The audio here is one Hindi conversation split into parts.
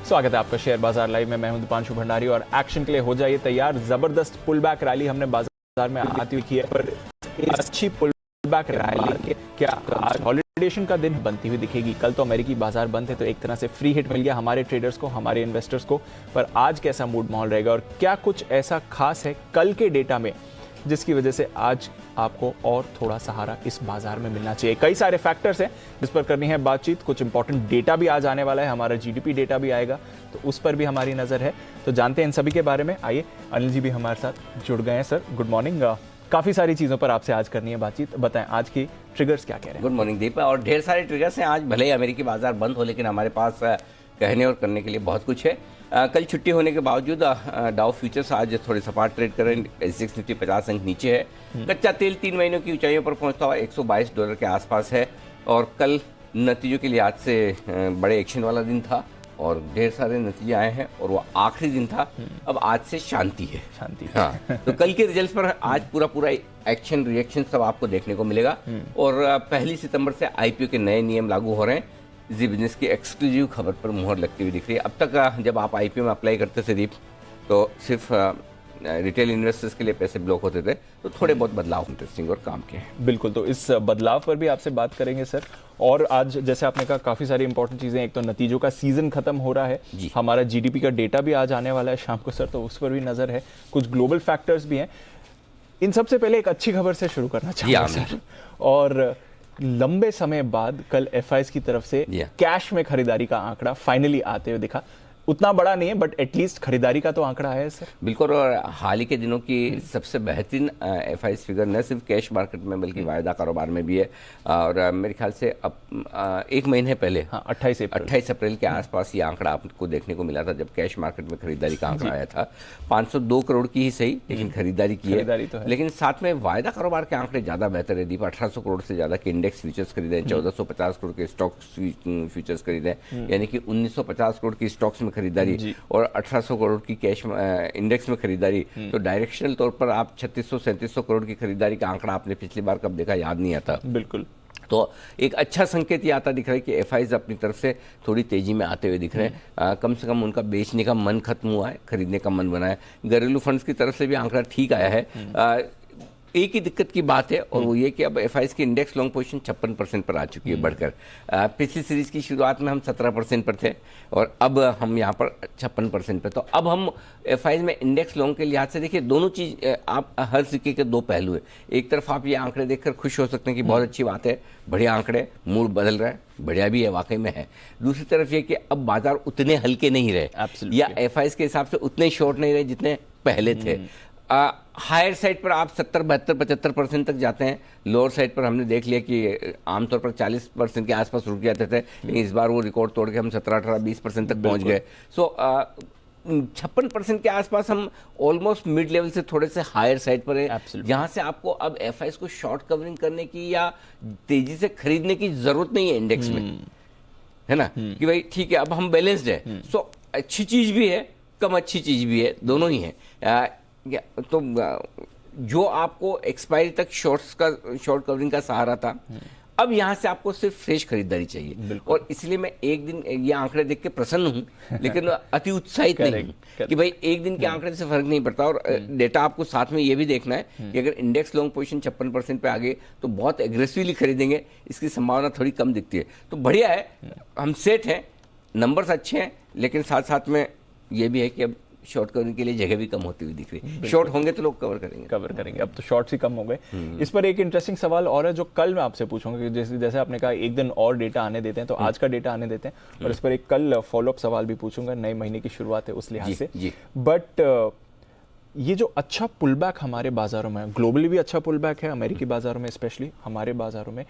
स्वागत है आपका शेयर बाजार लाइव में। मैं हूं दीपांशु भंडारी और एक्शन के लिए हो जाइए तैयार। जबरदस्त पुल बैक रैली हमने बाजार में आती हुई की है, पर अच्छी पुल बैक रैली क्या आज हॉलिडेशन का दिन बनती हुई दिखेगी? कल तो अमेरिकी बाजार बंद थे तो एक तरह से फ्री हिट मिल गया हमारे ट्रेडर्स को, हमारे इन्वेस्टर्स को, पर आज कैसा मूड माहौल रहेगा और क्या कुछ ऐसा खास है कल के डेटा में जिसकी वजह से आज आपको और थोड़ा सहारा इस बाजार में मिलना चाहिए? कई सारे फैक्टर्स हैं जिस पर करनी है बातचीत। कुछ इंपॉर्टेंट डेटा भी आज आने वाला है, हमारा जीडीपी डेटा भी आएगा तो उस पर भी हमारी नजर है। तो जानते हैं इन सभी के बारे में। आइए, अनिल जी भी हमारे साथ जुड़ गए हैं। Sir good morning. काफी सारी चीजों पर आपसे आज करनी है बातचीत, बताएं आज की ट्रिगर्स क्या कह रहे हैं? Good morning Deepa. और ढेर सारे ट्रिगर्स हैं आज, भले ही अमेरिकी बाजार बंद हो लेकिन हमारे पास कहने और करने के लिए बहुत कुछ है। कल छुट्टी होने के बावजूद डाउ फ्यूचर्स आज थोड़े सपाट ट्रेड कर रहे हैं। एसएक्स निफ्टी 50 अंक नीचे है। कच्चा तेल 3 महीनों की ऊंचाइयों पर पहुंचता हुआ $122 के आसपास है। और कल नतीजों के लिहाज से बड़े एक्शन वाला दिन था और ढेर सारे नतीजे आए हैं और वो आखिरी दिन था। अब आज से शांति है। हाँ, तो कल के रिजल्ट्स पर आज पूरा एक्शन रिएक्शन सब आपको देखने को मिलेगा। और 1 सितंबर से आईपीओ के नए नियम लागू हो रहे हैं। जी बिजनेस की एक्सक्लूसिव खबर पर मुहर लगती हुई दिख रही है। अब तक जब आप आईपीओ में अप्लाई करते थे दीप, तो सिर्फ रिटेल इन्वेस्टर्स के लिए पैसे ब्लॉक होते थे, तो थोड़े बहुत बदलाव इंटरेस्टिंग और काम के हैं। बिल्कुल, तो इस बदलाव पर भी आपसे बात करेंगे सर। और आज जैसे आपने कहा काफी सारी इंपॉर्टेंट चीजें, एक तो नतीजों का सीजन खत्म हो रहा है, हमारा जीडीपी का डेटा भी आज आने वाला है शाम को सर, तो उस पर भी नजर है। कुछ ग्लोबल फैक्टर्स भी हैं। इन सबसे पहले एक अच्छी खबर से शुरू करना चाहूंगा सर। और लंबे समय बाद कल एफआईएस की तरफ से कैश में खरीदारी का आंकड़ा फाइनली आते हुए दिखा। उतना बड़ा नहीं है बट एटलीस्ट खरीदारी का तो आंकड़ा है सर। बिल्कुल, और हाल ही के दिनों की सबसे बेहतरीन एफआईएस फिगर न सिर्फ कैश मार्केट में बल्कि वायदा कारोबार में भी है। और मेरे ख्याल से अब 1 महीने पहले 28 अप्रैल के आसपास ये आंकड़ा आपको देखने को मिला था, जब कैश मार्केट में खरीदारी का आंकड़ा आया था। 502 करोड़ की ही सही, लेकिन खरीदारी की है। लेकिन साथ में वायदा कारोबार के आंकड़े ज्यादा बेहतर है दीप। 1800 करोड़ से ज्यादा के इंडेक्स फ्यूचर्स खरीदे, 1450 करोड़ के स्टॉक फ्यूचर्स खरीदे, यानी कि 1950 करोड़ की स्टॉक्स में खरीदारी और 1800 करोड़ की कैश इंडेक्स में खरीदारी। तो डायरेक्शनल तौर पर आप 3600-3700 करोड़ की खरीदारी का आंकड़ा आपने पिछली बार कब देखा याद नहीं आता। बिल्कुल, तो एक अच्छा संकेत ये आता दिख रहा है कि एफआईज अपनी तरफ से थोड़ी तेजी में आते हुए दिख रहे हैं। कम से कम उनका बेचने का मन खत्म हुआ है, खरीदने का मन बना है। घरेलू फंड्स की तरफ से भी आंकड़ा ठीक आया है। एक ही दिक्कत की बात है और वो ये कि अब एफआईएस की इंडेक्स लॉन्ग पोजीशन 56% पर आ चुकी है बढ़कर। पिछली सीरीज की शुरुआत में हम 17% पर थे और अब हम यहाँ पर 56% पर। तो अब हम एफआईएस में इंडेक्स लॉन्ग के लिहाज से देखिए, दोनों चीज आप हर सिक्के के 2 पहलू है। एक तरफ आप ये आंकड़े देखकर खुश हो सकते हैं कि बहुत अच्छी बात है, बढ़िया आंकड़े, मूड बदल रहा है, बढ़िया भी है, वाकई में है। दूसरी तरफ ये कि अब बाजार उतने हल्के नहीं रहे या एफआईएस के हिसाब से उतने शॉर्ट नहीं रहे जितने पहले थे। हायर साइड पर आप 70, 72, 75% तक जाते हैं। लोअर साइड पर हमने देख लिया कि आमतौर पर 40% के आसपास रुक जाते थे, लेकिन इस बार वो रिकॉर्ड तोड़ के हम 17, 18, 20% तक पहुंच गए। सो 56% के आसपास हम ऑलमोस्ट मिड लेवल से थोड़े से हायर साइड पर है, जहां से आपको अब एफआईएस को शॉर्ट कवरिंग करने की या तेजी से खरीदने की जरूरत नहीं है इंडेक्स में, है ना, कि भाई ठीक है अब हम बैलेंस्ड है। सो अच्छी चीज भी है, कम अच्छी चीज भी है, दोनों ही है। तो जो आपको एक्सपायरी तक शॉर्ट कवरिंग का सहारा था, अब यहां से आपको सिर्फ फ्रेश खरीदारी चाहिए। और इसलिए मैं एक दिन ये आंकड़े देख के प्रसन्न हूं, लेकिन अति उत्साहित नहीं हूं कि भाई एक दिन के आंकड़े से फर्क नहीं पड़ता। और डेटा आपको साथ में ये भी देखना है कि अगर इंडेक्स लॉन्ग पोजीशन 56% पे आ गए तो बहुत एग्रेसिवली खरीदेंगे, इसकी संभावना थोड़ी कम दिखती है। तो बढ़िया है, हम सेट हैं, नंबर्स अच्छे हैं, लेकिन साथ साथ में ये भी है कि अब शॉर्ट कवरिंग के लिए जगह भी कम होती हुई दिख रही है। शॉर्ट होंगे तो लोग कवर करेंगे। अब तो शॉर्ट्स ही कम हो गए। इस पर एक इंटरेस्टिंग सवाल और है जो कल मैं आपसे पूछूंगा कि जैसे आपने कहा एक दिन और डेटा आने देते हैं, तो आज का डेटा आने देते हैं और इस पर एक कल फॉलोअप सवाल भी पूछूंगा। नए महीने की शुरुआत है उस लिहाज से। बट ये जो अच्छा पुल बैक हमारे बाजारों में, ग्लोबली भी अच्छा पुल बैक है, अमेरिकी बाजारों में स्पेशली, हमारे बाजारों में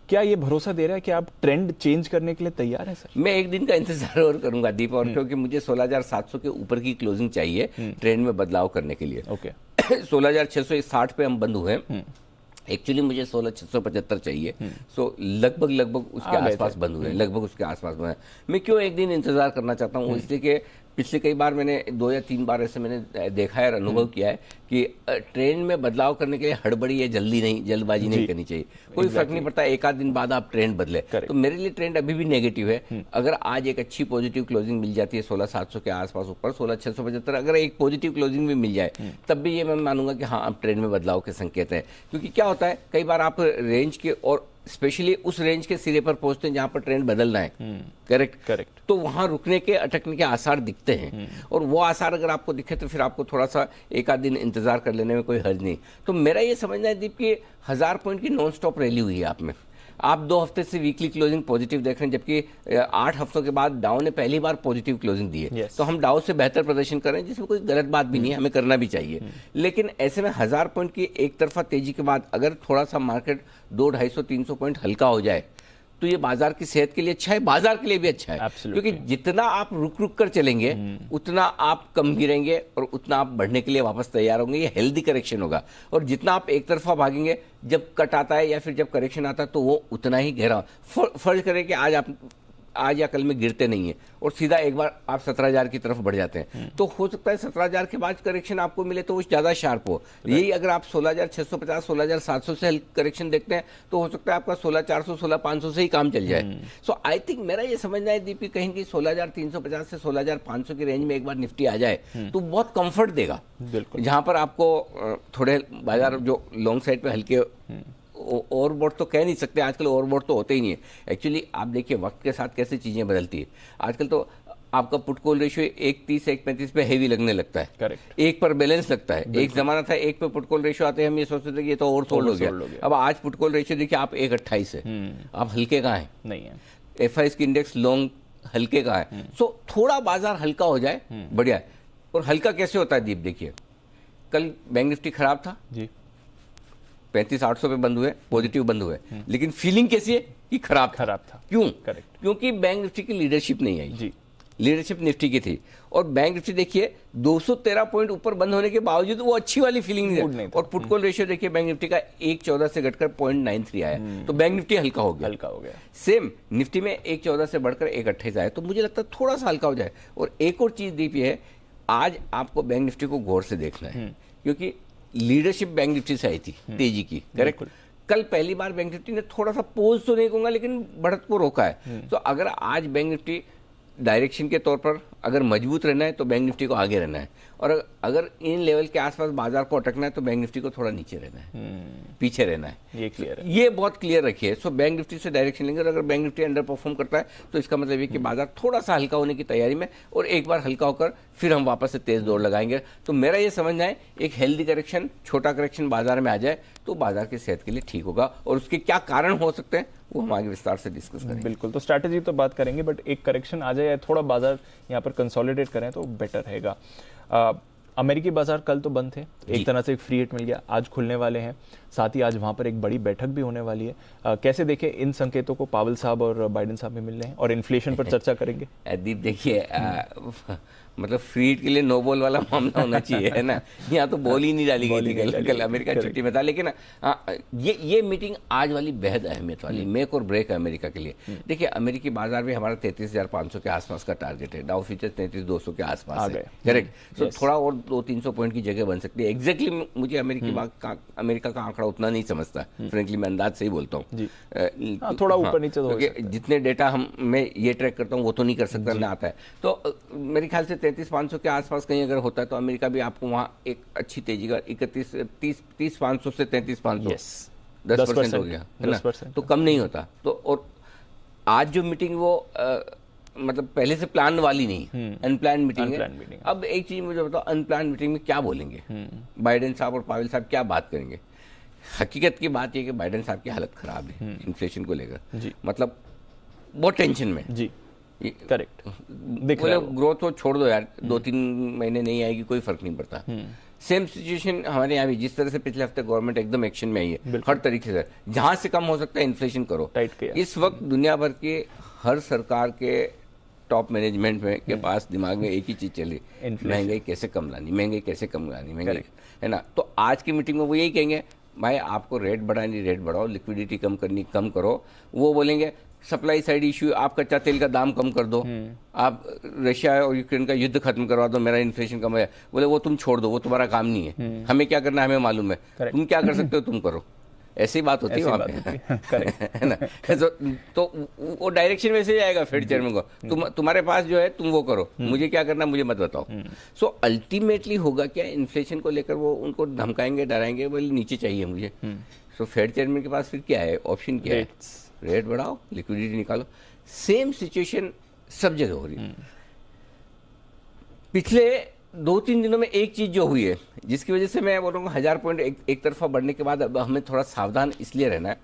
क्या ये भरोसा दे रहा है कि आप ट्रेंड चेंज करने के लिए तैयार हैं सर? मैं एक दिन का इंतजार और करूंगा दीप, और क्योंकि मुझे 16,700 के ऊपर की क्लोजिंग चाहिए ट्रेंड में बदलाव करने के लिए। 16,660 पे हम बंद हुए हैं। एक्चुअली मुझे 16,675 चाहिए। सो लगभग उसके आसपास बंद हुए, लगभग उसके आसपास बंद। मैं क्यों एक दिन इंतजार करना चाहता हूँ, इसलिए कि पिछले कई बार मैंने 2 या 3 बार ऐसे मैंने देखा है और अनुभव किया है कि ट्रेंड में बदलाव करने के लिए हड़बड़ी या जल्दबाजी नहीं करनी चाहिए। कोई फर्क नहीं पड़ता, एक आध दिन बाद आप ट्रेंड बदले। तो मेरे लिए ट्रेंड अभी भी नेगेटिव है। अगर आज एक अच्छी पॉजिटिव क्लोजिंग मिल जाती है 16,700 के आसपास ऊपर, 16,675, अगर एक पॉजिटिव क्लोजिंग भी मिल जाए तब भी ये मैं मानूंगा कि हाँ अब ट्रेंड में बदलाव के संकेत है। क्योंकि क्या होता है, कई बार आप रेंज के और स्पेशली उस रेंज के सिरे पर पहुंचते हैं जहां पर ट्रेंड बदलना है, करेक्ट, तो वहां रुकने के अटकने के आसार दिखते हैं। और वो आसार अगर आपको दिखे तो फिर आपको थोड़ा सा एक आध दिन इंतजार कर लेने में कोई हर्ज नहीं। तो मेरा ये समझना है दीप कि 1000 पॉइंट की नॉन स्टॉप रैली हुई है आप में। आप 2 हफ्ते से वीकली क्लोजिंग पॉजिटिव देख रहे हैं, जबकि 8 हफ्तों के बाद डाउ ने पहली बार पॉजिटिव क्लोजिंग दी है। तो हम डाउ से बेहतर प्रदर्शन कर रहे हैं, जिसमें कोई गलत बात भी नहीं है, हमें करना भी चाहिए। लेकिन ऐसे में 1000 पॉइंट की एक तरफा तेजी के बाद अगर थोड़ा सा मार्केट 200-250-300 पॉइंट हल्का हो जाए तो ये बाजार की सेहत के लिए अच्छा है, बाजार के लिए भी अच्छा है। क्योंकि जितना आप रुक रुक कर चलेंगे उतना आप कम गिरेंगे और उतना आप बढ़ने के लिए वापस तैयार होंगे। ये हेल्दी करेक्शन होगा। और जितना आप एक तरफा भागेंगे, जब कट आता है या फिर जब करेक्शन आता है तो वो उतना ही गहरा। फर्ज करें कि आज या कल में गिरते नहीं है और सीधा एक बार आप 17,000 की तरफ बढ़ जाते हैं, तो हो सकता है 17,000 के बाद करेक्शन आपको मिले तो वो ज़्यादा शार्प हो। यही अगर आप 16,650, 16,700 से करेक्शन देखते हैं तो हो सकता है आपका 16,400, 16,500 से ही काम चल जाए। सो आई थिंक मेरा ये समझना है दीप, कहीं की 16,350 से 16,500 की रेंज में एक बार निफ्टी आ जाए तो बहुत कंफर्ट देगा। जहां पर आपको थोड़े बाजार जो लॉन्ग साइड पे हल्के ओवरबॉट तो कह नहीं सकते, आजकल ओवरबॉट तो होते ही नहीं है। एक्चुअली आप देखिए वक्त के साथ कैसे चीजें बदलती है। आजकल तो आपका पुट कॉल रेशियो 1.30 1.35 पे हेवी लगने लगता है, करेक्ट, एक पर बैलेंस लगता है। एक जमाना था एक पे पुट कॉल रेशियो आते हैं हम ये सोचते थे कि ये तो ओवरसोल्ड हो गया। अब आज पुट कॉल रेशियो देखिए आप 1.28 है। आप हल्के कहाँ है? नहीं है। FIs की इंडेक्स लॉन्ग हल्के का है। सो थोड़ा बाजार हल्का हो जाए बढ़िया है। और हल्का कैसे होता है दीप? देखिए कल बैंक निफ्टी खराब था जी, 35,800 पे बंद हुए, पॉजिटिव बंद हुए, लेकिन फीलिंग कैसी है कि खराब था। क्यों? करेक्ट, क्योंकि बैंक निफ्टी की लीडरशिप नहीं आई जी। लीडरशिप निफ्टी की थी और बैंक निफ्टी देखिए 213 पॉइंट ऊपर बंद होने के बावजूद वो अच्छी वाली फीलिंग नहीं है। और पुट कॉल रेशियो देखिए बैंक निफ्टी का 1.14 से घटकर 0.93 आया, तो बैंक निफ्टी हल्का हो गया। सेम निफ्टी में 1.14 से बढ़कर 1.28 आया, तो मुझे लगता है थोड़ा सा हल्का हो जाए। और एक और चीज दीप है, आज आपको बैंक निफ्टी को गौर से देखना है, क्योंकि लीडरशिप बैंक निफ्टी से आई थी तेजी की, करेक्ट। कल पहली बार बैंक निफ्टी ने थोड़ा सा पोज तो नहीं कहूंगा लेकिन बढ़त को रोका है। तो अगर आज बैंक निफ्टी डायरेक्शन के तौर पर अगर मजबूत रहना है तो बैंक निफ्टी को आगे रहना है, और अगर इन लेवल के आसपास बाजार को अटकना है तो बैंक निफ्टी को थोड़ा नीचे रहना है, पीछे रहना है। ये क्लियर है, ये बहुत क्लियर रखिए। सो बैंक निफ्टी से डायरेक्शन लेंगे और अगर बैंक निफ्टी अंडर परफॉर्म करता है तो इसका मतलब है कि बाजार थोड़ा सा हल्का होने की तैयारी में, और एक बार हल्का होकर फिर हम वापस से तेज दौड़ लगाएंगे। तो मेरा ये समझना है एक हेल्दी करेक्शन, छोटा करेक्शन बाजार में आ जाए तो बाजार की सेहत के लिए ठीक होगा, और उसके क्या कारण हो सकते हैं वो हम आगे विस्तार से डिस्कस करेंगे। बिल्कुल, तो स्ट्रैटेजी तो बात करेंगे, बट एक करेक्शन आ जाए, थोड़ा बाजार यहाँ पर कंसोलिडेट करें तो बेटर रहेगा। अमेरिकी बाजार कल तो बंद थे, एक तरह से एक फ्री हिट मिल गया, आज खुलने वाले हैं, साथ ही आज वहां पर एक बड़ी बैठक भी होने वाली है। कैसे देखें इन संकेतों को? पावेल साहब और बाइडेन साहब भी मिल रहे हैं और इन्फ्लेशन पर चर्चा करेंगे। दीप देखिए मतलब फ्री हिट के लिए नो बॉल वाला मामला होना चाहिए, है ना। यहाँ तो बॉल ही नहीं डाली गई थी, कल अमेरिका छुट्टी में था। लेकिन ये मीटिंग आज वाली बेहद अहमियत वाली, मेक और ब्रेक है अमेरिका के लिए। देखिए अमेरिकी बाजार में हमारा 33,500 के आसपास का टारगेट है, डाउ फ्यूचर 33,200 के आसपास है, करेक्ट। तो थोड़ा और 200-300 पॉइंट की जगह बन सकती है। एग्जैक्टली मुझे अमेरिका का आंकड़ा उतना नहीं समझता, फ्रेंकली मैं अंदाज से ही बोलता हूँ, थोड़ा ऊपर नीचे, क्योंकि जितने डेटा मैं ये ट्रैक करता हूँ वो तो नहीं कर सकता, ना आता है। तो मेरे ख्याल से 33,500 के आसपास कहीं अगर होता है तो अमेरिका भी आपको वहाँ एक अच्छी तेजी का 30,500 से 33,500 10% हो गया, है ना, तो कम नहीं होता। तो और आज जो मीटिंग वो मतलब पहले से प्लान वाली नहीं, अनप्लान मीटिंग है। अब एक चीज मुझे बताओ, अनप्लान मीटिंग में क्या बोलेंगे बाइडेन साहब और पावेल साहब, क्या बात करेंगे? हकीकत की बात यह कि बाइडेन साहब की हालत खराब है इन्फ्लेशन को लेकर, मतलब बहुत टेंशन में जी, करेक्ट। बोले ग्रोथ तो छोड़ दो यार, 2-3 महीने नहीं आएगी कोई फर्क नहीं पड़ता। सेम सिचुएशन हमारे यहाँ भी, जिस तरह से पिछले हफ्ते गवर्नमेंट एकदम एक्शन में आई है हर तरीके से, जहां से कम हो सकता है इन्फ्लेशन करो। इस वक्त दुनिया भर के हर सरकार के टॉप मैनेजमेंट में के पास दिमाग में एक ही चीज चली, महंगाई कैसे कम लानी, महंगाई कैसे कम लानी, महंगाई, है ना। तो आज की मीटिंग में वो यही कहेंगे, भाई आपको रेट बढ़ानी रेट बढ़ाओ, लिक्विडिटी कम करनी कम करो। वो बोलेंगे सप्लाई साइड इश्यू, आप कच्चा तेल का दाम कम कर दो, आप रशिया और यूक्रेन का युद्ध खत्म करवा दो, मेरा इन्फ्लेशन कम है। बोले वो तुम छोड़ दो, वो तुम्हारा काम नहीं है, हमें क्या करना है हमें मालूम है, तुम क्या कर सकते हो तुम करो। ऐसी बात होती है वहाँ पे है ना। तो वो डायरेक्शन में से जाएगा फेड चेयरमैन को, तुम्हारे पास जो है तुम वो करो, मुझे क्या करना मुझे मत बताओ। सो अल्टीमेटली होगा क्या, इन्फ्लेशन को लेकर वो उनको धमकाएंगे डराएंगे, बोले नीचे चाहिए मुझे। सो फेड चेयरमैन के पास फिर क्या है, ऑप्शन क्या है, रेट बढ़ाओ, लिक्विडिटी निकालो। सेम सिचुएशन सब जगह हो रही है। पिछले 2-3 दिनों में एक चीज जो हुई है जिसकी वजह से मैं बोल रहा हूँ 1000 पॉइंट एक तरफा बढ़ने के बाद अब हमें थोड़ा सावधान इसलिए रहना है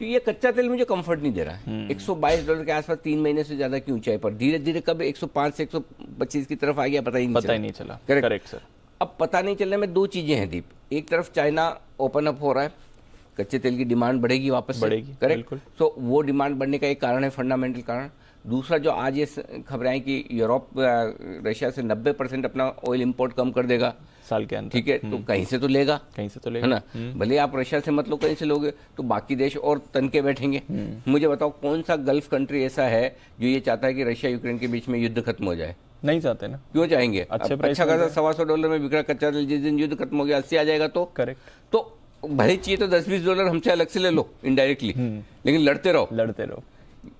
क्योंकि ये कच्चा तेल मुझे कंफर्ट नहीं दे रहा है। $122 के आसपास 3 महीने से ज्यादा की ऊंचाई पर, धीरे धीरे कब 105 से 125 की तरफ आ गया पता ही नहीं चला। Correct sir. अब पता नहीं चलने में दो चीजें हैं दीप, एक तरफ चाइना ओपन अप हो रहा है, कच्चे तेल की डिमांड बढ़ेगी, वापस बढ़ेगी, करेक्ट। तो वो डिमांड बढ़ने का एक कारण है, फंडामेंटल कारण। दूसरा जो आज ये खबरें आई कि यूरोप रशिया से 90% अपना ऑयल इंपोर्ट कम कर देगा साल के अंदर, ठीक है, तो कहीं से तो लेगा, है ना। भले आप रशिया से मत लो, कहीं से लोगे तो बाकी देश और तन के बैठेंगे। मुझे बताओ कौन सा गल्फ कंट्री ऐसा है जो ये चाहता है कि रशिया यूक्रेन के बीच में युद्ध खत्म हो जाए? नहीं चाहते ना। क्यों चाहेंगे? अच्छा खासा $125 में बिक रहा कच्चा तेल, जिस दिन युद्ध खत्म हो गया 80 आ जाएगा तो करेक्ट। तो भले चाहिए तो $10-20 हमसे अलग से ले लो इनडायरेक्टली, लेकिन लड़ते रहो।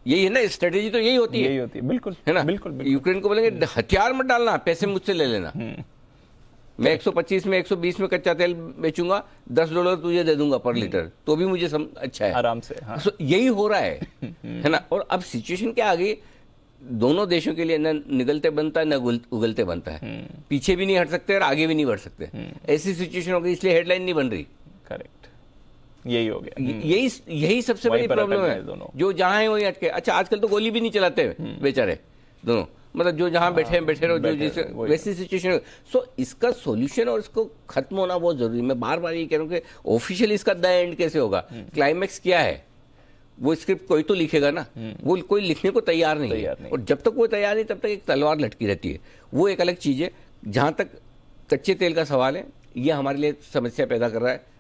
यही है ना स्ट्रेटेजी, तो यही होती है, बिल्कुल, है ना। बिल्कुल। यूक्रेन को बोलेंगे हथियार मत डालना, पैसे मुझसे ले लेना, मैं 125 में 120 में कच्चा तेल बेचूंगा, $10 तुझे दे दूंगा पर लीटर, तो भी मुझे अच्छा है, आराम से। हाँ। यही हो रहा है ना। और अब सिचुएशन क्या आ गई, दोनों देशों के लिए न निगलते बनता है न उगलते बनता है, पीछे भी नहीं हट सकते और आगे भी नहीं बढ़ सकते, ऐसी सिचुएशन हो गई, इसलिए हेडलाइन नहीं बन रही। करेक्ट, यही हो गया। यही सबसे बड़ी प्रॉब्लम है, जो जहां है वही अटके। अच्छा आजकल तो गोली भी नहीं चलाते बेचारे दोनों, मतलब जो जहां बैठे रहो, जो जैसे वैसी सिचुएशन। सो इसका सॉल्यूशन और इसको खत्म होना बहुत जरूरी है। मैं बार बार ये कह रहा हूँ कि ऑफिशियल इसका द एंड कैसे होगा, क्लाइमैक्स क्या है, वो स्क्रिप्ट कोई तो लिखेगा ना, वो कोई लिखने को तैयार नहीं है। और जब तक वो तैयार नहीं तब तक एक तलवार लटकी रहती है, वो एक अलग चीज है। जहां तक कच्चे तेल का सवाल है, ये हमारे लिए समस्या पैदा कर रहा है।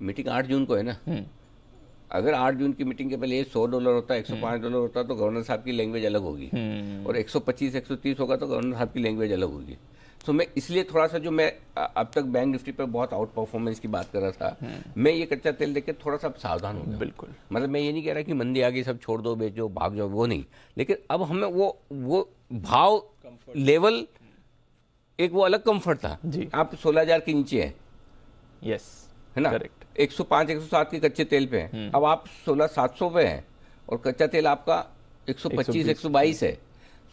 मीटिंग 8 जून को है ना, अगर 8 जून की मीटिंग के पहले $100 होता, $105 होता तो गवर्नर साहब की लैंग्वेज अलग होगी, और 125-130 होगा तो गवर्नर साहब की लैंग्वेज अलग होगी। तो मैं इसलिए थोड़ा सा, जो मैं अब तक बैंक निफ्टी पर बहुत आउट परफॉर्मेंस की बात कर रहा था, मैं ये कच्चा तेल देख के थोड़ा सा सावधान हो गया। बिल्कुल, मतलब मैं ये नहीं कह रहा कि मंदी आ गई सब छोड़ दो, बेचो, भाग जाओ, वो नहीं, लेकिन अब हमें वो भाव लेवल, एक वो अलग कंफर्ट था जी। आप 16,000 के नीचे है, यस, है ना, करेक्ट, 105-107 के कच्चे तेल पे हैं, अब आप 16,700 पे हैं, और कच्चा तेल आपका 125-122 है।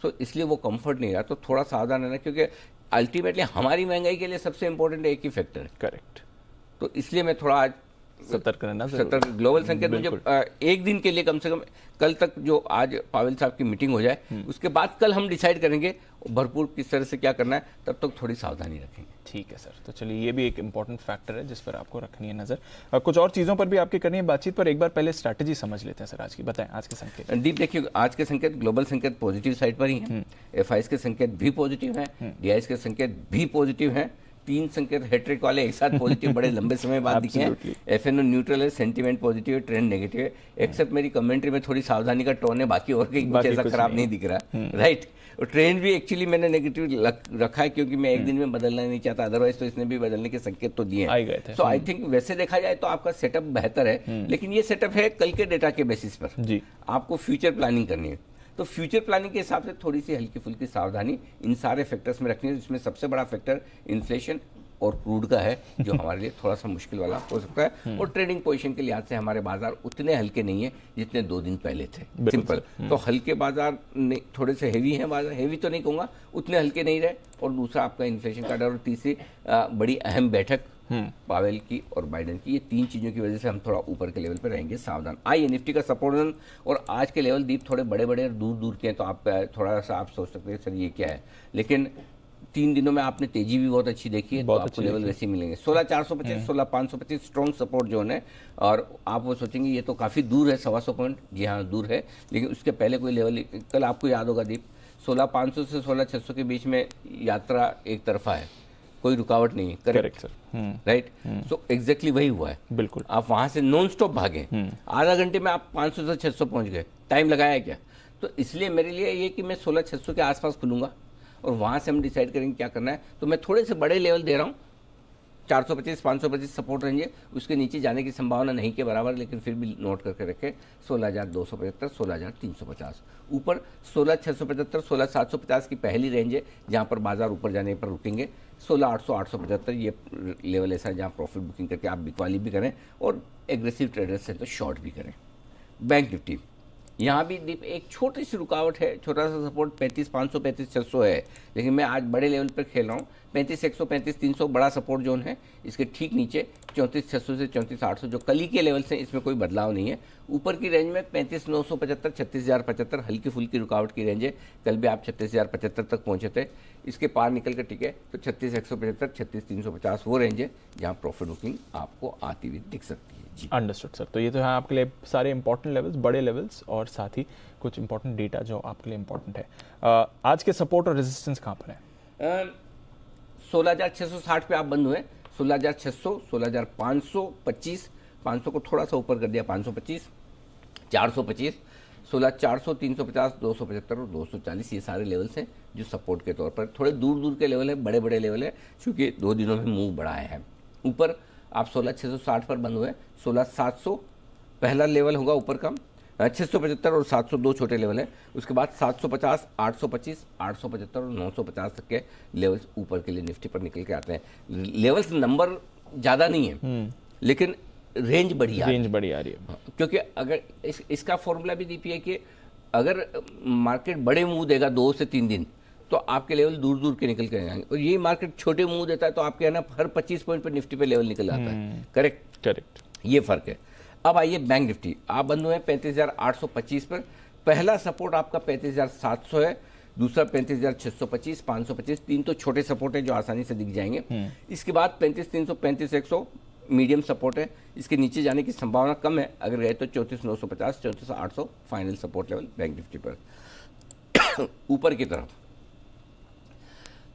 सो इसलिए वो कंफर्ट नहीं रहा, तो थोड़ा सावधान रहना, क्योंकि अल्टीमेटली हमारी महंगाई के लिए सबसे इंपॉर्टेंट एक ही फैक्टर है, करेक्ट। तो इसलिए मैं थोड़ा आज सतर्क रहना, सतर्क। ग्लोबल संकेत मुझे एक दिन के लिए, कम से कम कल तक, जो आज पावेल साहब की मीटिंग हो जाए, उसके बाद कल हम डिसाइड करेंगे भरपूर किस तरह से क्या करना है, तब तक थोड़ी सावधानी रखेंगे। ठीक है सर, तो चलिए ये भी एक इंपॉर्टेंट फैक्टर है जिस पर आपको रखनी है नजर। कुछ और चीजों पर भी आपकी करनी है बातचीत, पर एक बार पहले स्ट्रैटेजी समझ लेते हैं सर आज की। बताएं आज के संकेत। दीप देखिए, आज के संकेत, ग्लोबल संकेत पॉजिटिव साइड पर ही है, एफआईएस के संकेत भी पॉजिटिव है, डीआईएस के संकेत भी पॉजिटिव है। 3 संकेत हैट्रिक वाले एक साथ पॉजिटिव बड़े लंबे समय बाद दिखे हैं। एफएनओ न्यूट्रल है, सेंटीमेंट पॉजिटिव है, ट्रेंड नेगेटिव है, एक्सेप्ट मेरी कमेंट्री में थोड़ी सावधानी का टोन है, बाकी और कहीं कुछ ऐसा खराब नहीं दिख रहा, राइट। और ट्रेंड भी एक्चुअली मैंने नेगेटिव रखा है, क्योंकि मैं एक दिन में बदलना नहीं चाहता, अदरवाइज तो इसने भी बदलने के संकेत तो दिए हैं। सो आई थिंक वैसे देखा जाए तो आपका सेटअप बेहतर है, लेकिन ये सेटअप है कल के डेटा के बेसिस पर जी। आपको फ्यूचर प्लानिंग करनी है, तो फ्यूचर प्लानिंग के हिसाब से थोड़ी सी हल्की फुल्की सावधानी इन सारे फैक्टर्स में रखनी है, जिसमें सबसे बड़ा फैक्टर इन्फ्लेशन और क्रूड का है, जो हमारे लिए थोड़ा सा मुश्किल वाला हो सकता है। और ट्रेडिंग पोजीशन के लिहाज से हमारे बाजार उतने हल्के नहीं है जितने 2 दिन पहले थे, सिंपल। तो हल्के बाजार थोड़े से हेवी हैं, बाजार हेवी तो नहीं कहूँगा, उतने हल्के नहीं रहे। और दूसरा आपका इन्फ्लेशन का डर, और तीसरी बड़ी अहम बैठक पावेल की और बाइडेन की, ये 3 चीजों की वजह से हम थोड़ा ऊपर के लेवल पे रहेंगे सावधान। निफ्टी का सपोर्ट और आज के लेवल दीप थोड़े बड़े बड़े दूर दूर के हैं, तो आप थोड़ा सा आप सोच सकते हैं सर ये क्या है, लेकिन 3 दिनों में आपने तेजी भी बहुत अच्छी देखी है, तो आपको लेवल वैसे ही मिलेंगे। 16,425, 16,525 स्ट्रॉन्ग सपोर्ट जोन है, और आप वो सोचेंगे ये तो काफी दूर है, 125 पॉइंट, जी हाँ दूर है, लेकिन उसके पहले कोई लेवल, कल आपको याद होगा दीप, 16,500 से 16,600 के बीच में यात्रा एक तरफा है, कोई रुकावट नहीं है। Correct sir. Right, so exactly वही हुआ है। बिल्कुल। आप वहां से नॉन स्टॉप भागे, आधा घंटे में आप 500 से 600 पहुंच गए, टाइम लगाया क्या? तो इसलिए मेरे लिए ये कि मैं 16,600 के आसपास खुलूंगा और वहां से हम डिसाइड करेंगे क्या करना है। तो मैं थोड़े से बड़े लेवल दे रहा हूँ, 425 525 सपोर्ट रेंज है, उसके नीचे जाने की संभावना नहीं के बराबर, लेकिन फिर भी नोट करके रखें 16,275 16,350। ऊपर 16,675 16,750 की पहली रेंज है जहां पर बाजार ऊपर जाने पर रुकेंगे। 16,800 875 ये लेवल ऐसा है जहां प्रॉफिट बुकिंग करके आप बिकवाली भी करें और एग्रेसिव ट्रेडर्स हैं तो शॉर्ट भी करें। बैंक निफ्टी यहाँ भी दीप एक छोटी सी रुकावट है, छोटा सा सपोर्ट 35,500 35,600 है, लेकिन मैं आज बड़े लेवल पर खेल रहा हूँ। 35,100 35,300 बड़ा सपोर्ट जोन है, इसके ठीक नीचे 34,600 से 34,800 जो कल ही के लेवल से, इसमें कोई बदलाव नहीं है। ऊपर की रेंज में 35,975 36,075 हल्की फुल्की रुकावट की रेंज है। कल भी आप 36,075 तक पहुंचे थे, इसके पार निकल कर टिके तो 36,175 36,350 वो रेंज है जहाँ प्रॉफिट बुकिंग आपको आती हुई दिख सकती है। जी अंडरस्टूड सर। तो ये तो है आपके लिए सारे इंपॉर्टेंट लेवल्स, बड़े लेवल्स और साथ ही कुछ इंपॉर्टेंट डेटा जो आपके लिए इंपॉर्टेंट है। आज के सपोर्ट और रेजिस्टेंस कहाँ पर है? 16,660 पे आप बंद हुए, 16,600 16,525 500 को थोड़ा सा ऊपर कर दिया, 525 425 16,400 350 275 और 240 ये सारे लेवल्स हैं जो सपोर्ट के तौर पर थोड़े दूर दूर के लेवल है, बड़े बड़े लेवल है क्योंकि 2 दिनों में मूव बढ़ाया है। ऊपर आप 16,660 पर बंद हुए, 16,700 पहला लेवल होगा ऊपर का, 675 और 702 छोटे लेवल है। उसके बाद 750 825 875 और 950 तक के लेवल्स ऊपर के लिए निफ्टी पर निकल के आते हैं। लेवल्स नंबर ज़्यादा नहीं है लेकिन रेंज बड़ी आ रही है। क्योंकि अगर इसका फॉर्मूला भी दीपी है कि अगर मार्केट बड़े मुंह देगा 2 से 3 दिन तो आपके लेवल दूर दूर के निकल के आएंगे, और यही मार्केट छोटे मुंह देता है तो आपके ना हर 25 पॉइंट पर निफ्टी पे लेवल निकल आता है। करेक्ट, ये फर्क है। अब आइए बैंक निफ्टी, आप बंद हुए 35,825 पर। पहला सपोर्ट आपका 35,700 है, दूसरा 35,625 525, 3 तो छोटे सपोर्ट है जो आसानी से दिख जाएंगे। इसके बाद 35,300 35,100 मीडियम सपोर्ट है, इसके नीचे जाने की संभावना कम है। अगर गए तो 34,950 34,800 final support level bank Nifty पर। ऊपर की तरफ